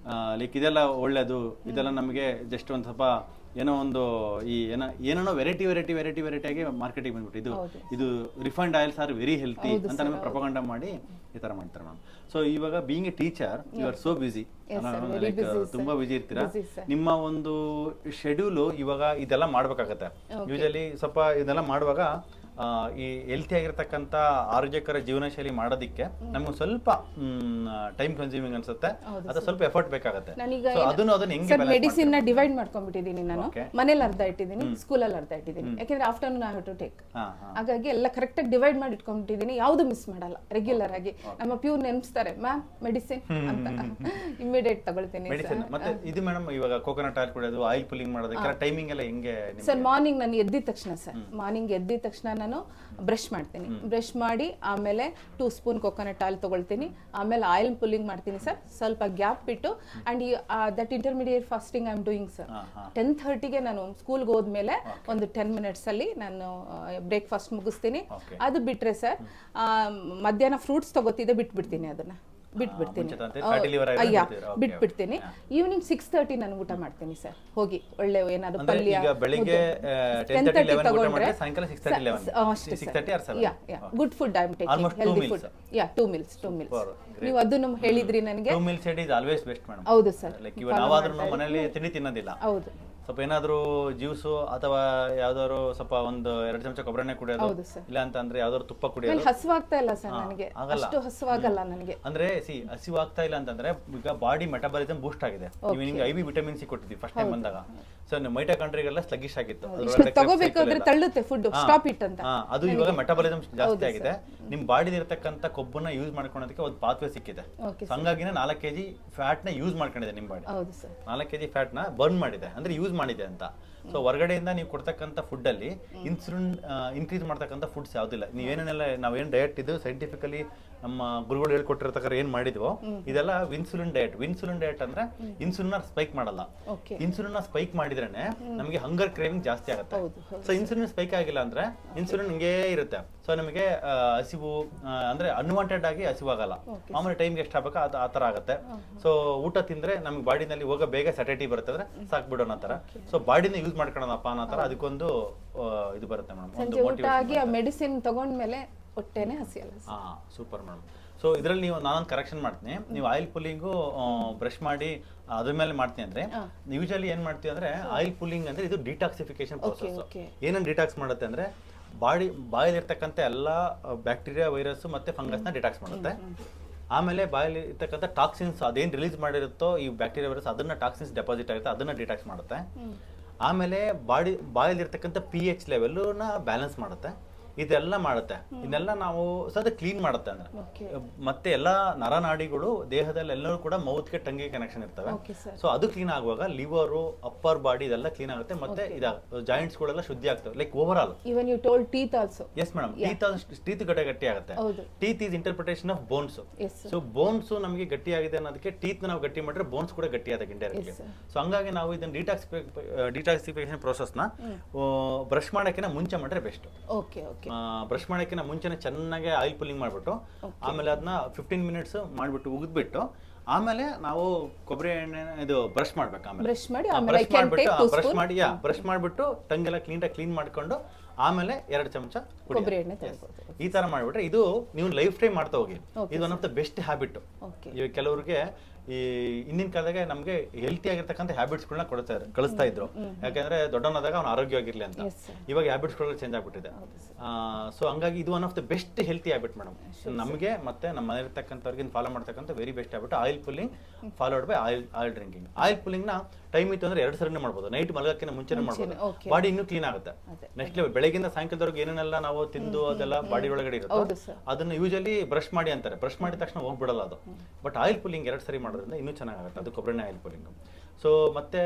Speaker 2: ಲೈಕ್ ಇದೆಲ್ಲ ಒಳ್ಳೇದು, ಇದೆಲ್ಲ ನಮಗೆ ಜಸ್ಟ್ ಒಂದ್ ಸ್ವಲ್ಪ ಏನೋ ಒಂದು ಏನೇನೋ ವೆರೈಟಿ ಆಗಿ ಮಾರ್ಕೆಟಿಗೆ ಬಂದ್ಬಿಟ್ಟು ಇದು refined oils are very healthy ಅಂತ ನಮಗೆ ಪ್ರೊಪಗಂಡ ಮಾಡಿ ಈ ತರ ಮಾಡ್ತಾರೆ ಮೇಡಮ್. ಸೊ ಇವಾಗ being a teacher you are so busy, ತುಂಬಾ ಬಿಸಿ ಇರ್ತೀರಾ. ನಿಮ್ಮ ಒಂದು ಶೆಡ್ಯೂಲ್ ಇವಾಗ ಇದೆಲ್ಲ ಮಾಡ್ಬೇಕಾಗತ್ತೆ. ಯೂಶಲಿ ಸ್ವಲ್ಪ ಇದೆಲ್ಲ ಮಾಡುವಾಗ ಈ ಹೆಲ್ತಿ ಆಗಿರ್ತಕ್ಕಂಥ ಆರೋಗ್ಯಕರ ಜೀವನ ಶೈಲಿ ಮಾಡೋದಕ್ಕೆ ನಮ್ಗೆ ಸ್ವಲ್ಪ ಟೈಮ್ ಕನ್ಸ್ಯೂಮಿಂಗ್ ಅನ್ಸುತ್ತೆ, ಅದು ಸ್ವಲ್ಪ ಎಫರ್ಟ್ ಬೇಕಾಗುತ್ತೆ. So ಅದನ್ನ ಹೆಂಗೆ
Speaker 1: ಸರ್ ಮೆಡಿಸಿನ್ ನ ಡಿವೈಡ್ ಮಾಡ್ಕೊಂಡ್ಬಿಟ್ಟಿದ್ದೀನಿ ನಾನು. ಮನೇಲಿ ಅರ್ಧ ಇಟ್ಟಿದ್ದೀನಿ, ಸ್ಕೂಲಲ್ಲಿ ಅರ್ಧ ಇಟ್ಟಿದ್ದೀನಿ. ಯಾಕಂದ್ರೆ afternoon I have to take. ಹಾಗಾಗಿ ಎಲ್ಲ ಕರೆಕ್ಟ್ ಆಗಿ ಡಿವೈಡ್ ಮಾಡಿ ಇಟ್ಕೊಂಡ್ಬಿಟ್ಟಿದ್ದೀನಿ. ಯಾವ್ದು ಮಿಸ್ ಮಾಡಲ್ಲ. ರೆಗ್ಯುಲರ್ ಆಗಿ ನಮ್ಮ ಪ್ಯೂರ್ ನೆನ್ಸ್ತಾರೆ, ಮ್ಯಾಮ್ ಮೆಡಿಸಿನ್ ಅಂತ ಇಮಿಡಿಯೇಟ್ ತಗೊಳ್ತೀನಿ.
Speaker 2: ಮೆಡಿಸಿನ್ ಮತ್ತೆ ಇದು ಮೇಡಮ್ ಇವಾಗ ಕೋಕೋನಟ್ ಆಯಿಲ್ ಕುಡಿಯೋದು, ಆಯಿಲ್ ಪುಲ್ಲಿಂಗ್ ಮಾಡೋದಕ್ಕೆ ಟೈಮಿಂಗ್ ಎಲ್ಲ ಹೆಂಗೆ?
Speaker 1: ಸರ್ ಮಾರ್ನಿಂಗ್ ನಾನು ಎದ್ದಿದ ತಕ್ಷಣ ಮಾರ್ನಿಂಗ್ ಎದ್ದಿದ ತಕ್ಷಣ ನಾನು ಬ್ರಷ್ ಮಾಡ್ತೀನಿ. ಬ್ರಷ್ ಮಾಡಿ ಆಮೇಲೆ 2 ಸ್ಪೂನ್ ಕೋಕೋನಟ್ ಆಯಿಲ್ ತಗೊಳ್ತೀನಿ. ಆಮೇಲೆ ಆಯಿಲ್ ಪುಲ್ಲಿಂಗ್ ಮಾಡ್ತೀನಿ ಸರ್, ಸ್ವಲ್ಪ ಗ್ಯಾಪ್ ಬಿಟ್ಟು. And that intermediate fasting I am doing sir. 10:30ಗೆ ನಾನು ಸ್ಕೂಲ್ಗೆ ಹೋದ್ಮೇಲೆ ಒಂದು 10 ಮಿನಿಟ್ಸ್ ಅಲ್ಲಿ ನಾನು ಬ್ರೇಕ್ಫಾಸ್ಟ್ ಮುಗಿಸ್ತೀನಿ. ಅದು ಬಿಟ್ರೆ ಸರ್ ಮಧ್ಯಾಹ್ನ ಫ್ರೂಟ್ಸ್ ತಗೋತಿದ್ದೆ, ಬಿಟ್ಬಿಡ್ತೀನಿ. ಅದನ್ನ ಬಿಟ್ಬಿಡ್ತೀನಿ. ಈವ್ನಿಂಗ್ 6:30 ನಾನು ಊಟ ಮಾಡ್ತೀನಿ ಸರ್. ಹೋಗಿ ಒಳ್ಳೆ ಏನಾದ್ರು ಪಲ್ಯ
Speaker 2: ಬೆಳಿಗ್ಗೆ
Speaker 1: 10:30 ತಗೊಂಡ್ರೆ good food I am taking, healthy food. 2 meals. ನೀವು ಅದನ್ನು ಹೇಳಿದ್ರಿ ನನಗೆ.
Speaker 2: 2 meals is always best madam.
Speaker 1: ಹೌದು ಸರ್.
Speaker 2: ಲೈಕ್ ಇವಾಗ ನಾವಾದ್ರೂ ಮನೆಯಲ್ಲಿ ತಿಂಡಿ ತಿನ್ನೋದಿಲ್ಲ.
Speaker 1: ಹೌದು.
Speaker 2: ಸ್ವಲ್ಪ ಏನಾದ್ರು ಜ್ಯೂಸು ಅಥವಾ ಯಾವ್ದಾದ್ರು ಸ್ವಲ್ಪ ಒಂದು 2 ಚಮಚ ಕೊಬ್ಬರಿ ಎಣ್ಣೆ ಕುಡಿಯೋದು, ಇಲ್ಲ ಅಂತ ಅಂದ್ರೆ ಯಾವ್ದಾದ್ರು ತುಪ್ಪ ಕುಡಿಯೋದು.
Speaker 1: ಹಸುವಾಗ್ತಾ ಇಲ್ಲ ಸರ್ ನನಗೆ, ಅಷ್ಟು ಹಸುವಾಗಲ್ಲ ನನಗೆ.
Speaker 2: ಅಂದ್ರೆ ಹಸಿವಾಗ್ತಾ ಇಲ್ಲ ಅಂತಂದ್ರೆ ಈಗ ಬಾಡಿ ಮೆಟಬಾಲಿಸಮ್ ಬೂಸ್ಟ್ ಆಗಿದೆ. ನಿಮ್ಗೆ IV ವಿಟಮಿನ್ ಸಿ ಕೊಟ್ಟಿದ್ವಿ ಫಸ್ಟ್ ಟೈಮ್ ಬಂದಾಗ. ಸೊ ಮೈಟೋಕಾಂಡ್ರಿಯೆಲ್ಲ ಸ್ಲಗ್ಗಿಶ್ ಆಗಿತ್ತು,
Speaker 1: ತಗೋಬೇಕಾದ್ರೆ ತಳ್ಳುತ್ತೆ ಫುಡ್, ಸ್ಟಾಪ್ ಇಟ್ ಅಂತ.
Speaker 2: ಅದು ಇವಾಗ ಮೆಟಬಾಲಿಸಮ್ ಜಾಸ್ತಿ ಆಗಿದೆ. ನಿಮ್ ಬಾಡಿ ಇರತಕ್ಕಂತ ಕೊಬ್ಬನ್ನ ಯೂಸ್ ಮಾಡ್ಕೊಳ್ಳೋದಕ್ಕೆ ಒಂದು ಪಾತ್ವೆ ಸಿಕ್ಕಿದೆ. ಹಂಗಾಗಿನೇ 4 kg ಫ್ಯಾಟ್ ನ ಯೂಸ್ ಮಾಡ್ಕೊಂಡಿದೆ ನಿಮ್ ಬಾಡಿ. 4 kg ಫ್ಯಾಟ್ ನ ಬರ್ನ್ ಮಾಡಿದೆ, ಅಂದ್ರೆ ಯೂಸ್ ಮಾಡಿದೆ ಅಂತ. ಸೊ ಹೊರಗಡೆಯಿಂದ ನೀವು ಕೊಡ್ತಕ್ಕಂಥ ಫುಡ್ ಅಲ್ಲಿ ಇನ್ಸುಲಿನ್ ಇನ್ಕ್ರೀಸ್ ಮಾಡ್ತಕ್ಕಂಥ ಫುಡ್ಸ್ ಯಾವ್ದಿಲ್ಲ. ನೀವೇನೆಲ್ಲ ನಾವೇನ್ ಡಯಟ್ ಇದು ಸೈಂಟಿಫಿಕಲಿ ನಮ್ಮ ಗುರುಗಳು ಹೇಳ್ಕೊಟ್ಟಿರ್ತಕ್ಕ ಏನ್ ಮಾಡಿದ್ವೋ ಇದೆಲ್ಲ ಇನ್ಸುಲಿನ್ ಡಯಟ್. ಇನ್ಸುಲಿನ್ ಡಯಟ್ ಅಂದ್ರೆ ಇನ್ಸುಲಿನ್ ಸ್ಪೈಕ್ ಮಾಡಲ್ಲ. ಇನ್ಸುಲಿನ್ ಸ್ಪೈಕ್ ಮಾಡಿದ್ರೇನೆ ನಮಗೆ ಹಂಗರ್ ಕ್ರೇವಿಂಗ್ ಜಾಸ್ತಿ ಆಗುತ್ತೆ. ಸೊ ಇನ್ಸುಲಿನ್ ಸ್ಪೈಕ್ ಆಗಿಲ್ಲ ಅಂದ್ರೆ ಇನ್ಸುಲಿನ್ ಹಿಂಗೇ ಇರುತ್ತೆ. ಸೊ ನಮಗೆ ಹಸಿವು ಅಂದ್ರೆ ಅನ್ವಾಂಟೆಡ್ ಆಗಿ ಹಸಿವಾಗಲ್ಲ. ಮಾಮೂಲಿ ಟೈಮ್ಗೆ ಎಷ್ಟು ಆಗ್ಬೇಕು ಆ ತರ ಆಗುತ್ತೆ. ಸೊ ಊಟ ತಿಂದ್ರೆ ನಮ್ಗೆ ಬಾಡಿನಲ್ಲಿ ಹೋಗ ಬೇಗ ಸ್ಯಾಟಿಟಿ ಬರುತ್ತೆ, ಅಂದ್ರೆ ಸಾಕ್ಬಿಡೋಣ ತರ. ಸೊ ಬಾಡಿನ ಯೂಸ್ ಮಾಡ್ಕೊಳ್ಳೋಣಪ್ಪ ಅನ್ನೋ ತರ ಅದಕ್ಕೊಂದು ಇದು ಬರುತ್ತೆ ಮೇಡಮ್.
Speaker 1: ಮೆಡಿಸಿನ್ ತಗೊಂಡ್ಮೇಲೆ ಹೊಟ್ಟೆನೆ ಹಸಿಯಲ್ಲ.
Speaker 2: Super madam. ಸೊ ಇದರಲ್ಲಿ ನೀವು ನಾನೊಂದು ಕರೆಕ್ಷನ್ ಮಾಡ್ತೀನಿ. ನೀವು ಆಯಿಲ್ ಪುಲ್ಲಿಂಗು ಬ್ರಷ್ ಮಾಡಿ ಅದ್ರ ಮೇಲೆ ಮಾಡ್ತೀನಿ ಅಂದ್ರೆ ಯೂಶಲಿ ಏನ್ ಮಾಡ್ತೀವಿ ಅಂದ್ರೆ ಆಯಿಲ್ ಪುಲ್ಲಿಂಗ್ ಅಂದ್ರೆ ಇದು ಡಿಟಾಕ್ಸಿಫಿಕೇಶನ್ ಪ್ರೋಸೆಸ್. ಏನೇನು ಡಿಟಾಕ್ಸ್ ಮಾಡುತ್ತೆ ಅಂದ್ರೆ ಬಾಯಲ್ಲಿರ್ತಕ್ಕಂಥ ಎಲ್ಲ ಬ್ಯಾಕ್ಟೀರಿಯಾ, ವೈರಸ್ ಮತ್ತೆ ಫಂಗಸ್ ನ ಡಿಟಾಕ್ಸ್ ಮಾಡುತ್ತೆ. ಆಮೇಲೆ ಬಾಯಲ್ಲಿ ಇರ್ತಕ್ಕಂಥ ಟಾಕ್ಸಿನ್ಸ್ ಅದೇನು ರಿಲೀಸ್ ಮಾಡಿರುತ್ತೋ ಈ ಬ್ಯಾಕ್ಟೀರಿಯಾ ವೈರಸ್ ಅದನ್ನ ಟಾಕ್ಸಿನ್ಸ್ ಡೆಪಾಸಿಟ್ ಆಗುತ್ತೆ, ಅದನ್ನ ಡಿಟಾಕ್ಸ್ ಮಾಡುತ್ತೆ. ಆಮೇಲೆ ಬಾಯಲ್ಲಿರ್ತಕ್ಕಂಥ pH ಲೆವೆಲ್ನ ಬ್ಯಾಲೆನ್ಸ್ ಮಾಡುತ್ತೆ. ಇದೆಲ್ಲ ಮಾಡುತ್ತೆ. ಇದನ್ನೆಲ್ಲ ನಾವು ಸದ ಕ್ಲೀನ್ ಮಾಡುತ್ತೆ ಅಂದ್ರೆ ಮತ್ತೆ ಎಲ್ಲಾ ನರನಾಡಿಗಳು ದೇಹದಲ್ಲಿ ಎಲ್ಲರೂ ಕೂಡ ಮೌತ್ಗೆ ಟಂಗಿಗೆ ಕನೆಕ್ಷನ್ ಇರ್ತವೆ. ಸೊ ಅದು ಕ್ಲೀನ್ ಆಗುವಾಗ ಲಿವರು, ಅಪ್ಪರ್ ಬಾಡಿ ಇದೆಲ್ಲ ಕ್ಲೀನ್ ಆಗುತ್ತೆ. ಮತ್ತೆ ಜಾಯಿಂಟ್ಸ್ ಗಳೆಲ್ಲ ಶುದ್ಧಿ ಆಗ್ತವೆ. Like overall.
Speaker 1: Even you told teeth also.
Speaker 2: Yes madam, teeth ಗಟ್ಟಿ ಆಗುತ್ತೆ. Teeth is interpretation of bones. So bones ನಮಗೆ ಗಟ್ಟಿ ಆಗಿದೆ ಅನ್ನೋದಕ್ಕೆ ಟೀತ್ ನಾವು ಗಟ್ಟಿ ಮಾಡಿದ್ರೆ ಬೋನ್ಸ್ ಕೂಡ ಗಟ್ಟಿ ಆದಾಗ ಇಂಡೈರೆಕ್ಟ್ಲಿ. ಸೊ ಹಂಗಾಗಿ ನಾವು ಇದನ್ನ ಡಿಟಾಕ್ಸಿಫಿಕೇಶನ್ ಪ್ರೋಸೆಸ್ ನ ಬ್ರಷ್ ಮಾಡಕ್ಕಿಂತ ಮುಂಚೆ ಮಾಡಿದ್ರೆ ಬೆಸ್ಟ್. ಬ್ರಷ್ ಮಾಡೋಕ್ಕಿಂತ ಮುಂಚೆನೆ ಚೆನ್ನಾಗಿ ಆಯಿಲ್ ಪುಲ್ಲಿಂಗ್ ಮಾಡ್ಬಿಟ್ಟು ಆಮೇಲೆ ಅದನ್ನ 15 ಮಿನಿಟ್ಸ್ ಮಾಡ್ಬಿಟ್ಟು ಉಗಿದ್ಬಿಟ್ಟು ಆಮೇಲೆ ನಾವು ಕೊಬ್ಬರಿ ಎಣ್ಣೆ ಇದು ಬ್ರಷ್ ಮಾಡ್ಬೇಕು. ಆಮೇಲೆ ಬ್ರಷ್ ಮಾಡ್ಬಿಟ್ಟು ಟಂಗೆಲ್ಲ ಕ್ಲೀನ್ ಮಾಡ್ಕೊಂಡು ಆಮೇಲೆ 2 ಚಮಚ ಕೊಬ್ಬರಿ ಎಣ್ಣೆ ಈ ತರ ಮಾಡ್ಬಿಟ್ರೆ ಇದು ನೀವು ಲೈಫ್ ಟೈಮ್ ಮಾಡ್ತಾ ಹೋಗಿ. ಇದು one of the best habit. ಇವಾಗ ಕೆಲವರಿಗೆ ಈ ಹಿಂದಿನ ಕಾಲದಾಗ ನಮ್ಗೆ ಹೆಲ್ತಿ ಆಗಿರ್ತಕ್ಕಂಥ ಹ್ಯಾಬಿಟ್ಸ್ಗಳನ್ನ ಕಳಿಸ್ತಾ ಇದ್ರು. ಯಾಕಂದ್ರೆ ದೊಡ್ಡವನಾದಾಗ ಅವ್ನ ಆರೋಗ್ಯವಾಗಿರ್ಲಿ ಅಂತ. ಇವಾಗ ಹ್ಯಾಬಿಟ್ಸ್ಗಳು ಚೇಂಜ್ ಆಗ್ಬಿಟ್ಟಿದೆ. ಸೊ ಹಂಗಾಗಿ ಇದು one of the best healthy habit madam. ನಮಗೆ ಮತ್ತೆ ನಮ್ಮ ಮನೆಯಲ್ಲಿರ್ತಕ್ಕಂಥವ್ರಿಗೆ ಫಾಲೋ ಮಾಡ್ತಕ್ಕಂಥ very best habit oil pulling followed by oil drinking. Oil pulling ನ ಟೈಮ್ ಇತ್ತು ಅಂದ್ರೆ 2 ಸರಿನೇ ಮಾಡ್ಬೋದು. ನೈಟ್ ಮಲಗಕ್ಕಿಂತ ಮುಂಚೆನೇ ಮಾಡ್ಬೋದು. ಬಾಡಿ ಇನ್ನೂ ಕ್ಲೀನ್ ಆಗುತ್ತೆ. ನೆಕ್ಸ್ಟ್ ಲೆವೆಲ್ ಬೆಳಗಿಂದ ಸಾಯಂಕಾಲದವರೆಗೆ ಏನೇನೆಲ್ಲ ನಾವು ತಿಂದು ಅದೆಲ್ಲ ಬಾಡಿ ಒಳಗಡೆ ಇರುತ್ತೆ ಅದನ್ನ ಯೂಶಲಿ ಬ್ರಷ್ ಮಾಡಿ ಅಂತಾರೆ. ಬ್ರಷ್ ಮಾಡಿದ ತಕ್ಷಣ ಹೋಗ್ಬಿಡಲ್ಲ ಅದು. ಬಟ್ ಆಯಿಲ್ ಪುಲ್ಲಿಂಗ್ 2 ಸರಿ ಮಾಡೋದ್ರಿಂದ ಇನ್ನೂ ಚೆನ್ನಾಗುತ್ತೆ. ಅದು ಕೊಬ್ಬರಿ ಆಯಿಲ್ ಪುಲ್ಲಿಂಗ್. ಸೊ ಮತ್ತೆ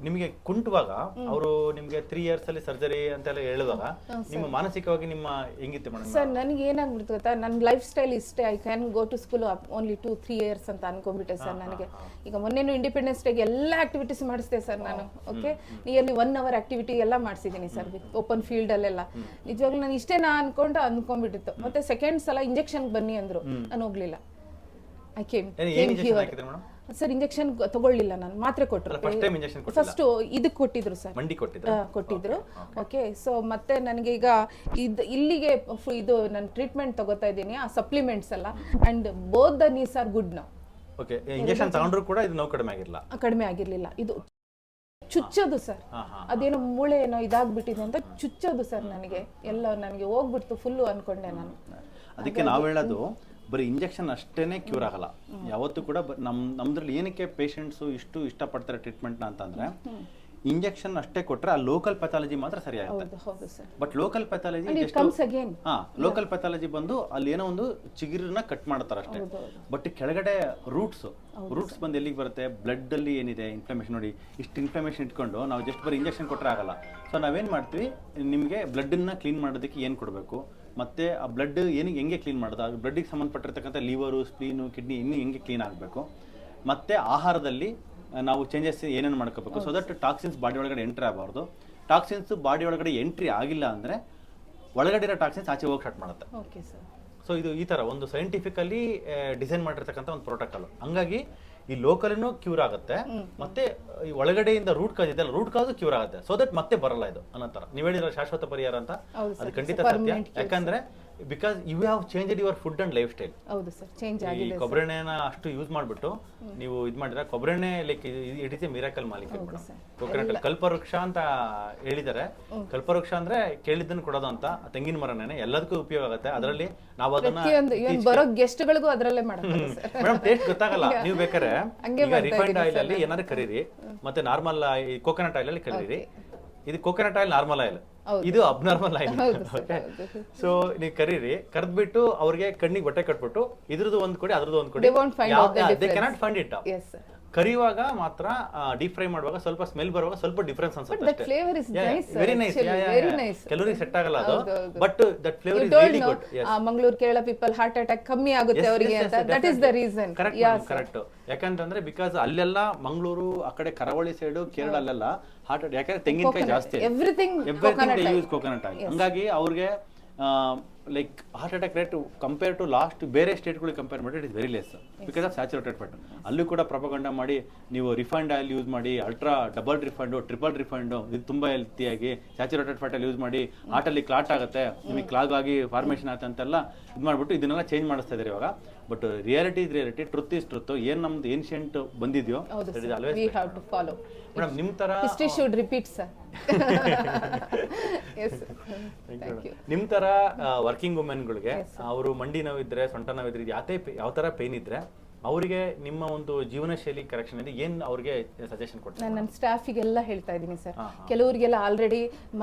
Speaker 2: ನಿಮಗೆ ಕುಂಟುವಾಗ ಅವರು ನಿಮ್ಗೆ 3 years ಅಲ್ಲಿ ಸರ್ಜರಿ ಅಂತೆಲ್ಲ ಹೇಳುವಾಗ ನಿಮ್ಮ ಮಾನಸಿಕವಾಗಿ ನಿಮ್ಮ ಹೆಂಗಿತ್ತು ಮೇಡಮ್?
Speaker 1: ಸರ್ ನನಗೆ ಏನಾಗ್ಬಿಡ್ತು ಗೊತ್ತಾ, ನನ್ನ ಲೈಫ್ ಸ್ಟೈಲ್ ಇಷ್ಟೇ. I can go to school only 2-3 years ಅಂತ ಅನ್ಕೊಂಡ್ಬಿಟ್ಟೆ ಸರ್. ನನಗೆ ಈಗ ಮೊನ್ನೆನೂ ಇಂಡಿಪೆಂಡೆನ್ಸ್ ಡೇಗೆ ಎಲ್ಲ ಆಕ್ಟಿವಿಟೀಸ್ ಮಾಡಿಸ್ದೆ ಸರ್ ನಾನು. ಓಕೆ, ನಿಯರ್ಲಿ 1 hour ಆಕ್ಟಿವಿಟಿ ಎಲ್ಲ ಮಾಡಿಸಿದ್ದೀನಿ ಸರ್ ಓಪನ್ ಫೀಲ್ಡ್ ಅಲ್ಲೆಲ್ಲ. ನಿಜವಾಗ್ಲೂ ನಾನು ಇಷ್ಟೇ ಅನ್ಕೊಂಡ್ಬಿಟ್ಟಿತ್ತು. ಮತ್ತೆ ಸೆಕೆಂಡ್ ಸಲ ಇಂಜೆಕ್ಷನ್ ಬನ್ನಿ ಅಂದ್ರು, ನಾನು ಹೋಗ್ಲಿಲ್ಲ. I came sir. ಇಂಜೆಕ್ಷನ್ ತಗೊಳ್ಳಿಲ್ಲ ನಾನು, ಮಾತ್ರೆ ಕೊಟ್ಟರು. ಫಸ್ಟ್ ಇದಕ್ಕೆ ಕೊಟ್ಟಿದ್ರು ಸರ್, ಕೊಟ್ಟಿದ್ರು. ಓಕೆ, ಸೊ ಮತ್ತೆ ನನಗೆ ಈಗ ಇಲ್ಲಿಗೆ ಇದು ನಾನು ಟ್ರೀಟ್ಮೆಂಟ್ ತಗೋತಾ ಇದ್ದೀನಿ, ಆ ಸಪ್ಲಿಮೆಂಟ್ಸ್ ಎಲ್ಲ. And both the knees are good now.
Speaker 2: Okay, injection ತಗೊಂಡ್ರು ಕೂಡ ಇದು ನೋವು ಕಡಿಮೆ ಆಗಿರಲಿಲ್ಲ.
Speaker 1: ಇದು ಚುಚ್ಚೋದು ಸರ್, ಅದೇನೋ ಮೂಳೆ ಏನೋ ಇದಾಗ್ಬಿಟ್ಟಿದೆ ಅಂತ ಚುಚ್ಚೋದು ಸರ್. ನನಗೆ ಹೋಗ್ಬಿಡ್ತು ಫುಲ್ಲು ಅನ್ಕೊಂಡೆ ನಾನು.
Speaker 2: ಅದಕ್ಕೆ ನಾವು ಹೇಳೋದು ಬರೀ ಇಂಜೆಕ್ಷನ್ ಅಷ್ಟೇನೆ ಕ್ಯೂರ್ ಆಗಲ್ಲ ಯಾವತ್ತೂ ಕೂಡ. ನಮ್ದ್ರಲ್ಲಿ ಏನಕ್ಕೆ ಪೇಷಂಟ್ಸು ಇಷ್ಟಪಡ್ತಾರೆ ಟ್ರೀಟ್ಮೆಂಟ್ನ ಅಂತಂದ್ರೆ, ಇಂಜೆಕ್ಷನ್ ಅಷ್ಟೇ ಕೊಟ್ರೆ ಆ ಲೋಕಲ್ ಪ್ಯಾಥಾಲಜಿ ಮಾತ್ರ ಸರಿಯಾಗುತ್ತೆ. ಬಟ್ ಲೋಕಲ್ ಪ್ಯಾಥಾಲಜಿ ಬಂದು ಅಲ್ಲಿ ಏನೋ ಒಂದು ಚಿಗುರನ್ನ ಕಟ್ ಮಾಡ್ತಾರೆ ಅಷ್ಟೇ. ಬಟ್ ಕೆಳಗಡೆ ರೂಟ್ಸ್ ಬಂದು ಎಲ್ಲಿಗೆ ಬರುತ್ತೆ, ಬ್ಲಡ್ ಅಲ್ಲಿ ಏನಿದೆ ಇನ್ಫ್ಲಮೇಷನ್. ನೋಡಿ, ಇಷ್ಟು ಇನ್ಫ್ಲಮೇಷನ್ ಇಟ್ಕೊಂಡು ನಾವು ಜಸ್ಟ್ ಬರೀ ಇಂಜೆಕ್ಷನ್ ಕೊಟ್ಟರೆ ಆಗಲ್ಲ. ಸೊ ನಾವೇನು ಮಾಡ್ತೀವಿ, ನಿಮಗೆ ಬ್ಲಡ್ಡನ್ನ ಕ್ಲೀನ್ ಮಾಡೋದಕ್ಕೆ ಏನು ಕೊಡಬೇಕು, ಮತ್ತೆ ಆ ಬ್ಲಡ್ ಹೆಂಗೆ ಕ್ಲೀನ್ ಮಾಡೋದು, ಆ ಬ್ಲಡ್ಡಿಗೆ ಸಂಬಂಧಪಟ್ಟಿರ್ತಕ್ಕಂಥ ಲಿವರು, ಸ್ಪ್ಲೀನು, ಕಿಡ್ನಿ ಹೆಂಗೆ ಕ್ಲೀನ್ ಆಗಬೇಕು, ಮತ್ತೆ ಆಹಾರದಲ್ಲಿ ನಾವು ಚೇಂಜಸ್ ಏನೇನು ಮಾಡ್ಕೋಬೇಕು, ಸೊ ದಟ್ ಟಾಕ್ಸಿನ್ಸ್ ಬಾಡಿ ಒಳಗಡೆ ಎಂಟ್ರಿ ಆಗಬಾರ್ದು. ಟಾಕ್ಸಿನ್ಸ್ ಬಾಡಿ ಒಳಗಡೆ ಎಂಟ್ರಿ ಆಗಿಲ್ಲ ಅಂದರೆ ಒಳಗಡೆ ಇರೋ ಟಾಕ್ಸಿನ್ಸ್ ಆಚೆ ಹೋಗಿ ಸ್ಟಾರ್ಟ್ ಮಾಡುತ್ತೆ. ಸೊ ಇದು ಈ ಥರ ಒಂದು ಸೈಂಟಿಫಿಕಲಿ ಡಿಸೈನ್ ಮಾಡಿರ್ತಕ್ಕಂಥ ಒಂದು ಪ್ರೋಟೋಕಾಲ್. ಹಂಗಾಗಿ ಈ ಲೋಕಲ್ನು ಕ್ಯೂರ್ ಆಗುತ್ತೆ, ಮತ್ತೆ ಈ ಒಳಗಡೆಯಿಂದ ರೂಟ್ ಕಾಸ್ ಇದೆ, ರೂಟ್ ಕಾಸು ಕ್ಯೂರ್ ಆಗುತ್ತೆ. ಸೊ ದಟ್ ಮತ್ತೆ ಬರಲ್ಲ ಇದು ಅನ್ನೋ ಥರ. ನೀವು ಹೇಳಿದ್ರೆ ಶಾಶ್ವತ ಪರಿಹಾರ ಅಂತ, ಅದು ಖಂಡಿತ ಸತ್ಯ. ಯಾಕಂದ್ರೆ because you have change your food and lifestyle.
Speaker 1: ಹೌದು ಸರ್, ಚೇಂಜ್ ಆಗಿದೆ.
Speaker 2: ಈ ಕೊಬ್ಬರಿ ಎಣ್ಣೆನ ಅಷ್ಟು ಯೂಸ್ ಮಾಡ್ಬಿಟ್ಟು ನೀವು ಇದು ಮಾಡಿದ್ರೆ, ಕೊಬ್ಬರಿ ಎಣ್ಣೆ like it is A miracle molecule madam. Coconut ಕಲ್ಪವೃಕ್ಷ ಅಂತ ಹೇಳಿದ್ದಾರೆ. ಕಲ್ಪವೃಕ್ಷ ಅಂದ್ರೆ ಕೇಳಿದ್ದನ್ನು ಕೊಡೋದು ಅಂತ. ತೆಂಗಿನ ಮರನೇ ಎಲ್ಲದಕ್ಕೂ ಉಪಯೋಗ ಆಗುತ್ತೆ. ಅದರಲ್ಲಿ ನಾವು ಅದನ್ನ
Speaker 1: ಬರೋ ಗೆಸ್ಟ್ಗಳಿಗೂ ಅದರಲ್ಲೇ ಮಾಡೋದು
Speaker 2: ಮೇಡಮ್. ಟೇಸ್ಟ್ ಗೊತ್ತಾಗಲ್ಲ, ನೀವು ಬೇಕಾದ್ರೆ ರಿಫೈನ್ಡ್ ಆಯಿಲ್ ಅಲ್ಲಿ ಏನಾದ್ರು ಕರೀರಿ, ಮತ್ತೆ ನಾರ್ಮಲ್ ಕೋಕೋನಟ್ ಆಯಿಲ್ ಅಲ್ಲಿ ಕರೀರಿ. ಇದು ಕೋಕೋನಟ್ ಆಯಿಲ್ ನಾರ್ಮಲ್ ಆಯಿಲ್, ಇದು ಅಬ್ನಾರ್ಮಲ್ ಆಯಿಲ್. ಸೊ ನೀವು ಕರೀರಿ, ಕರೆದ್ಬಿಟ್ಟು ಅವ್ರಿಗೆ ಕಣ್ಣಿಗೆ ಬಟ್ಟೆ ಕಟ್ಬಿಟ್ಟು ಇದ್ರದ್ದು ಒಂದ್ ಕೊಡಿ, ಅದ್ರದ್ದು ಒಂದ್ ಕೊಡಿ. They cannot find it. ಕರಿಯುವಾಗ ಮಾತ್ರ ಡೀಪ್ ಫ್ರೈ ಮಾಡುವಾಗ ಸ್ವಲ್ಪ ಸ್ಮೆಲ್ ಬರುವಾಗ ಸ್ವಲ್ಪ ಡಿಫರೆನ್ಸ್ ಅನ್ಸುತ್ತೆ. Very nice. ಕೆಲವರಿಗೆ ಸೆಟ್ ಆಗಲ್ಲ ಅದು, but that flavour is really good.
Speaker 1: Mangaluru Kerala people heart attack ಕಮ್ಮಿ ಆಗುತ್ತೆ ಅವರಿಗೆ ಅಂತ. That is the reason.
Speaker 2: Correct. ಯಾಕಂತಂದ್ರೆ ಬಿಕಾಸ್ ಅಲ್ಲೆಲ್ಲ ಮಂಗಳೂರು ಆ ಕಡೆ ಕರಾವಳಿ ಸೈಡ್ ಕೇರಳ ಅಲ್ಲೆಲ್ಲ ಹಾರ್ಟ್ ಅಟ್ಯಾಕ್, ಯಾಕಂದ್ರೆ ತೆಂಗಿನಕಾಯಿ ಜಾಸ್ತಿ, everything they use coconut oil. ಹಂಗಾಗಿ ಅವ್ರಿಗೆ like heart attack rate compare to last ಬೇರೆ ಸ್ಟೇಟ್ಗಳಿಗೆ ಕಂಪೇರ್ ಮಾಡಿದ್ರೆ it is very less because of saturated fat. ಅಲ್ಲೂ ಕೂಡ ಪ್ರೊಪಗಂಡ ಮಾಡಿ ನೀವು ರಿಫೈನ್ಡ್ ಆಯಿಲ್ ಯೂಸ್ ಮಾಡಿ, ultra double refined, triple refined, ಇದು ತುಂಬಾ ಹೆಲ್ತಿಯಾಗಿ ಸ್ಯಾಚುರೇಟೆಡ್ ಫ್ಯಾಟ್ ಅಲ್ಲಿ ಯೂಸ್ ಮಾಡಿ, ಹಾರ್ಟಲ್ಲಿ ಕ್ಲಾಟ್ ಆಗುತ್ತೆ, ನಿಮಗೆ ಕ್ಲಾಗ್ ಆಗಿ ಫಾರ್ಮೇಷನ್ ಆಗುತ್ತೆ ಅಂತೆಲ್ಲ ಇದು ಮಾಡ್ಬಿಟ್ಟು ಇದನ್ನೆಲ್ಲ ಚೇಂಜ್ ಮಾಡಿಸ್ತಾ ಇದ್ದಾರೆ ಇವಾಗ. But reality is reality, truth is truth. ಏನ್ ನಮ್ದು ಏನ್ಷಿಯಂಟ್ ಬಂದಿದೆಯೋ ಮೇಡಮ್, ನಿಮ್ ತರ
Speaker 1: ಹಿಸ್ಟರಿ ಶುಡ್ ರಿಪೀಟ್ ಸರ್.
Speaker 2: ನಿಮ್ ತರ ವರ್ಕಿಂಗ್ ವುಮೆನ್ಗಳಿಗೆ ಅವರು ಮಂಡಿ ನೋವಿದ್ರೆ, ಸೊಂಟ ನೋವಿದ್ರೆ, ಯಾವ ತರ ಪೇನ್ ಇದ್ರೆ ಅವರಿಗೆ ನಿಮ್ಮ ಒಂದು ಜೀವನ ಶೈಲಿ ಕರೆಕ್ಷನ್ ಇದೆ, ಏನ್ ಅವ್ರಿಗೆ ಸಜೆಷನ್ ಕೊಡ್ತಾರೆ?
Speaker 1: ನಾನು ನನ್ನ ಸ್ಟಾಫಿಗೆಲ್ಲ ಹೇಳ್ತಾ ಇದ್ದೀನಿ ಸರ್. ಕೆಲವರಿಗೆಲ್ಲ ಆಲ್ರೆಡಿ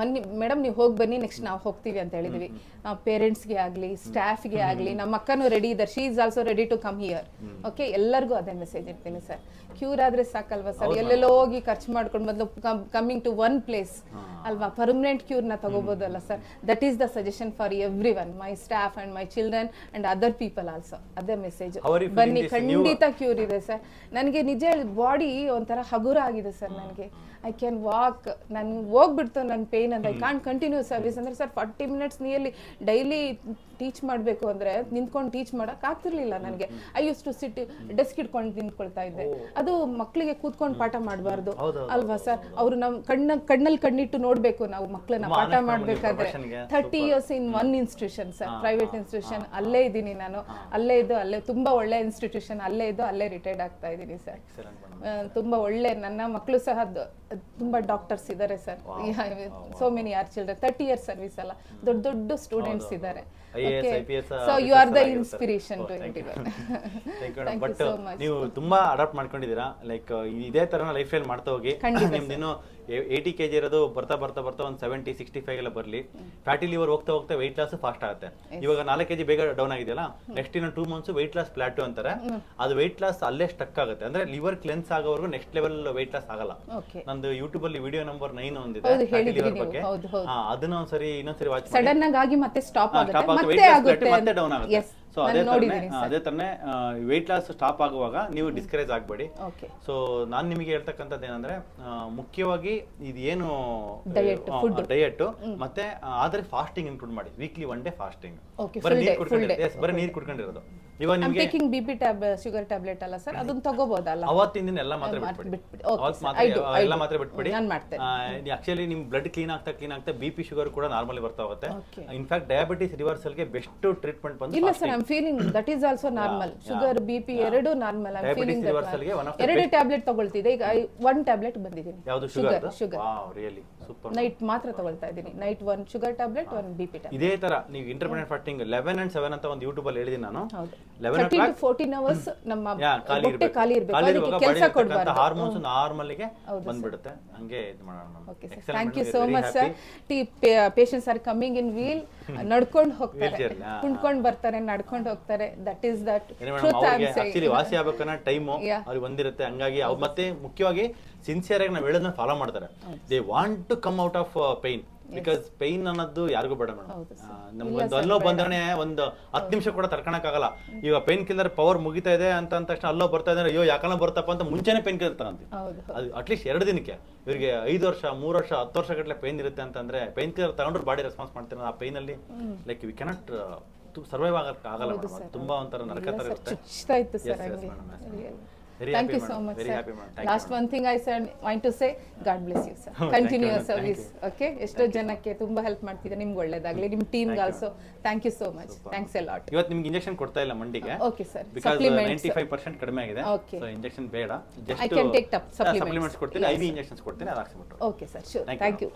Speaker 1: ಮೇಡಮ್ ನೀವು ಹೋಗಿ ಬನ್ನಿ, ನೆಕ್ಸ್ಟ್ ನಾವು ಹೋಗ್ತೀವಿ ಅಂತ ಹೇಳಿದ್ವಿ. ಪೇರೆಂಟ್ಸ್ಗೆ ಆಗಲಿ, ಸ್ಟಾಫ್ಗೆ ಆಗಲಿ, ನಮ್ಮ ಅಕ್ಕನೂ ರೆಡಿ ಇದ್ದಾರೆ, she is also ready to come here. Okay, ಎಲ್ಲರಿಗೂ ಅದೇ ಮೆಸೇಜ್ ಇರ್ತೀನಿ ಸರ್. ಕ್ಯೂರ್ ಆದ್ರೆ ಸಾಕಲ್ವಾ ಸರ್? ಎಲ್ಲೆಲ್ಲೋ ಹೋಗಿ ಖರ್ಚು ಮಾಡ್ಕೊಂಡು ಬದಲು ಕಮ್ಮಿಂಗ್ ಟು ಒನ್ ಪ್ಲೇಸ್ ಅಲ್ವಾ, ಪರ್ಮನೆಂಟ್ ಕ್ಯೂರ್ನ ತಗೋಬೋದಲ್ಲ sir. That is the suggestion for everyone, my staff and my children and other people also. ಅದೇ ಮೆಸೇಜ್. ಬನ್ನಿ, ಖಂಡಿತ ಕ್ಯೂರ್ ಇದೆ ಸರ್. ನನಗೆ ನಿಜ ಬಾಡಿ ಒಂಥರ ಹಗುರ ಆಗಿದೆ ಸರ್. ನನಗೆ ಐ ಕ್ಯಾನ್ ವಾಕ್. ನನ್ಗೆ ಹೋಗ್ಬಿಡ್ತು ನನ್ನ ಪೇನ್ ಅಂತ. ಐ ಕಾಂಟ್ ಕಂಟಿನ್ಯೂ ಸರ್ವಿಸ್ ಅಂದರೆ sir 40 minutes nearly daily teach ಮಾಡಬೇಕು ಅಂದರೆ ನಿಂತ್ಕೊಂಡು ಟೀಚ್ ಮಾಡೋಕೆ ಆಗ್ತಿರ್ಲಿಲ್ಲ ನನಗೆ. I use to sit desk ಇಟ್ಕೊಂಡು ನಿಂತ್ಕೊಳ್ತಾ ಇದ್ದೆ. ಅದು ಮಕ್ಕಳಿಗೆ ಕೂತ್ಕೊಂಡು ಪಾಠ ಮಾಡಬಾರ್ದು ಅಲ್ವಾ ಸರ್? ಅವರು ನಾವು ಕಣ್ಣಲ್ಲಿ ಕಣ್ಣಿಟ್ಟು ನೋಡಬೇಕು ನಾವು ಮಕ್ಕಳನ್ನ ಪಾಠ ಮಾಡಬೇಕಾದ್ರೆ. 30 years in one institution sir, private institution. ಅಲ್ಲೇ ಇದ್ದೀನಿ ನಾನು, ಅಲ್ಲೇ ತುಂಬ ಒಳ್ಳೆ ಇನ್ಸ್ಟಿಟ್ಯೂಷನ್, ಅಲ್ಲೇ ಅಲ್ಲೇ ರಿಟೈರ್ಡ್ ಆಗ್ತಾ ಇದ್ದೀನಿ ಸರ್. ತುಂಬಾ ಒಳ್ಳೆ, ನನ್ನ ಮಕ್ಕಳು ಸಹ ತುಂಬಾ ಡಾಕ್ಟರ್ಸ್ ಇದ್ದಾರೆ sir. So many are children, 30 years service ಅಲ್ಲ, ದೊಡ್ಡ ಸ್ಟೂಡೆಂಟ್ಸ್ ಇದ್ದಾರೆ. So you are the inspiration to everyone.
Speaker 2: But ನೀವು ತುಂಬಾ ಅಡಾಪ್ಟ್ ಮಾಡ್ಕೊಂಡಿದ್ದೀರಾ. ಲೈಕ್ ಇದೇ ತರ ಲೈಫ್ ಸ್ಟೈಲ್ ಮಾಡ್ತಾ ಹೋಗಿ. ನಿಮ್ದಿನ್ನು 80 kg ಇರೋದು ಬರ್ತಾ ಒಂದು 70, 65 ಎಲ್ಲ ಬರಲಿ. ಫ್ಯಾಟಿ ಲಿವರ್ ಹೋಗ್ತಾ ವೆಯ್ಟ್ ಲಾಸ್ ಫಾಸ್ಟ್ ಆಗುತ್ತೆ. ಇವಾಗ 4 kg ಬೇಗ ಡೌನ್ ಆಗಿದೆಯಲ್ಲ, ನೆಕ್ಸ್ಟ್ ಇನ್ನು 2 months ವೆಯ್ಟ್ ಲಾಸ್ ಪ್ಲಾಟು ಅಂತಾರೆ. ಅದು ವೆಯ್ಟ್ ಲಾಸ್ ಅಲ್ಲೇ ಸ್ಟಕ್ ಆಗುತ್ತೆ. ಅಂದ್ರೆ ಲಿವರ್ ಕ್ಲೆನ್ಸ್ ಆಗೋವರೆಗೂ ನೆಕ್ಸ್ಟ್ ಲೆವೆಲ್ ವೆಯ್ಟ್ ಲಾಸ್ ಆಗಲ್ಲ. ನಂದು ಯೂಟ್ಯೂಬ್ ಅಲ್ಲಿ ವಿಡಿಯೋ ನಂಬರ್ 9 ಒಂದಿದೆ ಫ್ಯಾಟಿ ಲಿವರ್ ಬಗ್ಗೆ. ಅದನ್ನ ಇನ್ನೊಂದ್ಸರಿ ವಾಚ್ ಮಾಡಿ.
Speaker 1: ಸಡನ್ ಆಗಿ ಮತ್ತೆ ಸ್ಟಾಪ್ ಆಗುತ್ತೆ,
Speaker 2: ಮತ್ತೆ ಡೌನ್ ಆಗುತ್ತೆ. ಸೊ ಅದೇ ತರನೇ ವೆಯ್ಟ್ ಲಾಸ್ ಸ್ಟಾಪ್ ಆಗುವಾಗ ನೀವು ಡಿಸ್ಕರೇಜ್ ಆಗಬೇಡಿ. ಸೊ ನಾನು ನಿಮಗೆ ಹೇಳ್ತಕ್ಕಂಥದ್ದು ಏನಂದ್ರೆ, ಮುಖ್ಯವಾಗಿ ಇದು ಏನು ಡಯಟ್ ಮತ್ತೆ ಆದ್ರೆ ಫಾಸ್ಟಿಂಗ್ ಇನ್ಕ್ಲೂಡ್ ಮಾಡಿ. Weekly 1 day fasting. ಬರೀ ನೀರು ಕುಡ್ಕೊಂಡಿರೋದು. ಇವಾಗ ನಿಮಗೆ
Speaker 1: taking B P sugar tablet ಅಲ್ಲ ಸರ್, ಅದನ್ನ ತಗೋಬೋದಲ್ಲ?
Speaker 2: ಅವತ್ತಿನ ದಿನ ಎಲ್ಲ ಮಾತ್ರೆ ಬಿಟ್ಬಿಡಿ.
Speaker 1: ಬಿಟ್ಬಿಡಿ.
Speaker 2: ಅವತ್ತು ಮಾತ್ರ ಎಲ್ಲ ಮಾತ್ರೆ ಬಿಟ್ಬಿಡಿ.
Speaker 1: ನಾನು ಮಾಡ್ತೇನೆ.
Speaker 2: ಆಕ್ಚುಲಿ ನಿಮ್ ಬ್ಲಡ್ ಕ್ಲೀನ್ ಆಗ್ತಾ ಬಿ ಪಿ ಶುಗರ್ ಕೂಡ ನಾರ್ಮಲಿ ಬರ್ತಾ ಹೋಗುತ್ತೆ.
Speaker 1: Okay.
Speaker 2: ಇನ್ಫ್ಯಾಕ್ಟ್ ಡಯಾಬಿಟಿಸ್ ರಿವರ್ಸಲ್ಗೆ ಬೆಸ್ಟ್ ಟ್ರೀಟ್ಮೆಂಟ್ ಬಂದು
Speaker 1: ಇಲ್ಲ sir, I am feeling that is also normal. Sugar B P ಎರಡು normal. I am feeling
Speaker 2: diabetes ರಿವರ್ಸಲ್ಗೆ ಒನ್ ಆಫ್
Speaker 1: ಎರಡು ಟ್ಯಾಬ್ಲೆಟ್ ತಗೊಳ್ತಿದ್ದೆ ಈಗ. 1 ಟ್ಯಾಬ್ಲೆಟ್ ಬಂದಿದ್ದೀನಿ.
Speaker 2: ಯಾವುದು
Speaker 1: sugar
Speaker 2: sugar? Wow, really super.
Speaker 1: Night ಮಾತ್ರ ತಗೊಳ್ತಾ ಇದ್ದೀನಿ. Night 1 sugar tablet, 1 B P tablet.
Speaker 2: ಇದೇ ತರ ನೀವು ಇಂಟರ್ಮಿಟೆಂಟ್ ಫಾಸ್ಟಿಂಗ್ 11 and 7 ಅಂತ ಒಂದು ಯೂಟ್ಯೂಬ್ ಅಲ್ಲಿ ಹೇಳಿದೀನಿ ನಾನು.
Speaker 1: ಹೌದು.
Speaker 2: 11
Speaker 1: 13 to 14 ಅವರ್ಸ್ ನಮ್ಮ ಹೊಟ್ಟೆ ಖಾಲಿ ಇರಬೇಕು. ಅದಕ್ಕೆ ಕೆಲಸ ಕೊಡಬಾರದು.
Speaker 2: ಹಾರ್ಮೋನ್ಸ್ ನಾರ್ಮಲ್ ಗೆ ಬಂದ್ಬಿಡುತ್ತೆ. ಹಂಗೆ ಇದು ಮಾಡೋಣ.
Speaker 1: Okay sir, thank you so much sir. Patients are coming in wheel, ನಡ್ಕೊಂಡು ಹೋಗ್ತಾರೆ, ಕುಂಡ್ಕೊಂಡು ಬರ್ತಾರೆ, ನಡ್ಕೊಂಡು ಹೋಗ್ತಾರೆ. That is that truth I am saying.
Speaker 2: Actually ವಾಸಿ ಆಗ್ಬೇಕನ್ನ ಟೈಮ್ ಅವ್ರಿಗೆ ಬಂದಿರುತ್ತೆ. ಹಂಗಾಗಿ ಅವ್ರು ಮತ್ತೆ ಮುಖ್ಯವಾಗಿ ಸಿನ್ಸಿಯರ್ ಆಗಿ ನಾವು ಹೇಳೋದನ್ನ ಫಾಲೋ ಮಾಡ್ತಾರೆ. They want to come out of pain, because pain ಅನ್ನೋದು ಯಾರಿಗೂ ಬೇಡ ಮೇಡಮ್. ನಮ್ಗೆ ಒಂದು ಅಲ್ಲೋ ಬಂದ್ರೆ ಒಂದು 10 ನಿಮಿಷ ಕೂಡ ತಡ್ಕೊಳಕ್ ಆಗಲ್ಲ. ಈಗ ಪೈನ್ ಕಿಲ್ಲರ್ ಪವರ್ ಮುಗಿತಾ ಇದೆ ಅಂತ ಅಂದ ತಕ್ಷಣ ಅಲ್ಲೋ ಬರ್ತಾ ಇದ್ದಾರೆ, ಅಯ್ಯೋ ಯಾಕಲ್ಲ ಬರ್ತಪ್ಪ ಅಂತ ಮುಂಚೆನೆ ಪೈನ್ ಕಿಲ್ಲರ್ ತಗೊಂತೀವಿ. ಅದು ಅಟ್ಲೀಸ್ಟ್ 2 ದಿನಕ್ಕೆ. ಇವರಿಗೆ 5 ವರ್ಷ 3 ವರ್ಷ 10 ವರ್ಷ ಗಟ್ಟಲೆ ಪೈನ್ ಇರುತ್ತೆ ಅಂತಂದ್ರೆ ಪೈನ್ ಕಿಲ್ಲರ್ ತಗೊಂಡ್ರೆ ಬಾಡಿ ರೆಸ್ಪಾನ್ಸ್ ಮಾಡ್ತಾರೆ. ಆ ಪೈನ್ ಅಲ್ಲಿ ಲೈಕ್ ವಿ ಕೆನಾಟ್ ಸರ್ವೈವ್ ಆಗಲ್ಲ ಮೇಡಮ್. ತುಂಬಾ ಒಂಥರ ನರಕ ತರ ಇರುತ್ತೆ.
Speaker 1: Thank you so much, sir. Last one thing I said, want to say, God bless you, sir. Continue your service. Okay? ಎಷ್ಟೋ ಜನಕ್ಕೆ ತುಂಬಾ ಹೆಲ್ಪ್ ಮಾಡ್ತಿದೆ. ನಿಮ್ಗೆ ಒಳ್ಳೇದಾಗ್ಲಿ. ನಿಮ್ಮ ಟೀಮ್ಗೆ also thank you so much. Thanks a lot.
Speaker 2: ಇವತ್ತು ನಿಮ್ಗೆ ಇಂಜೆಕ್ಷನ್ ಕೊಡ್ತಾ ಇಲ್ಲ ಮಂಡಿಗೆ.
Speaker 1: Okay sir.
Speaker 2: ಬಿಕಾಸ್ 95% ಕಡಿಮೆ ಆಗಿದೆ. ಸೊ ಇಂಜೆಕ್ಷನ್ ಬೇಡ.
Speaker 1: I can take supplements
Speaker 2: ಕೊಡ್ತೀನಿ. IV ಇಂಜೆಕ್ಷನ್ಸ್ ಕೊಡ್ತೀನಿ, ಅದು ಹಾಕ್ಸ್ಬಿಟ್ಟು.
Speaker 1: Okay sir, sure. Thank you.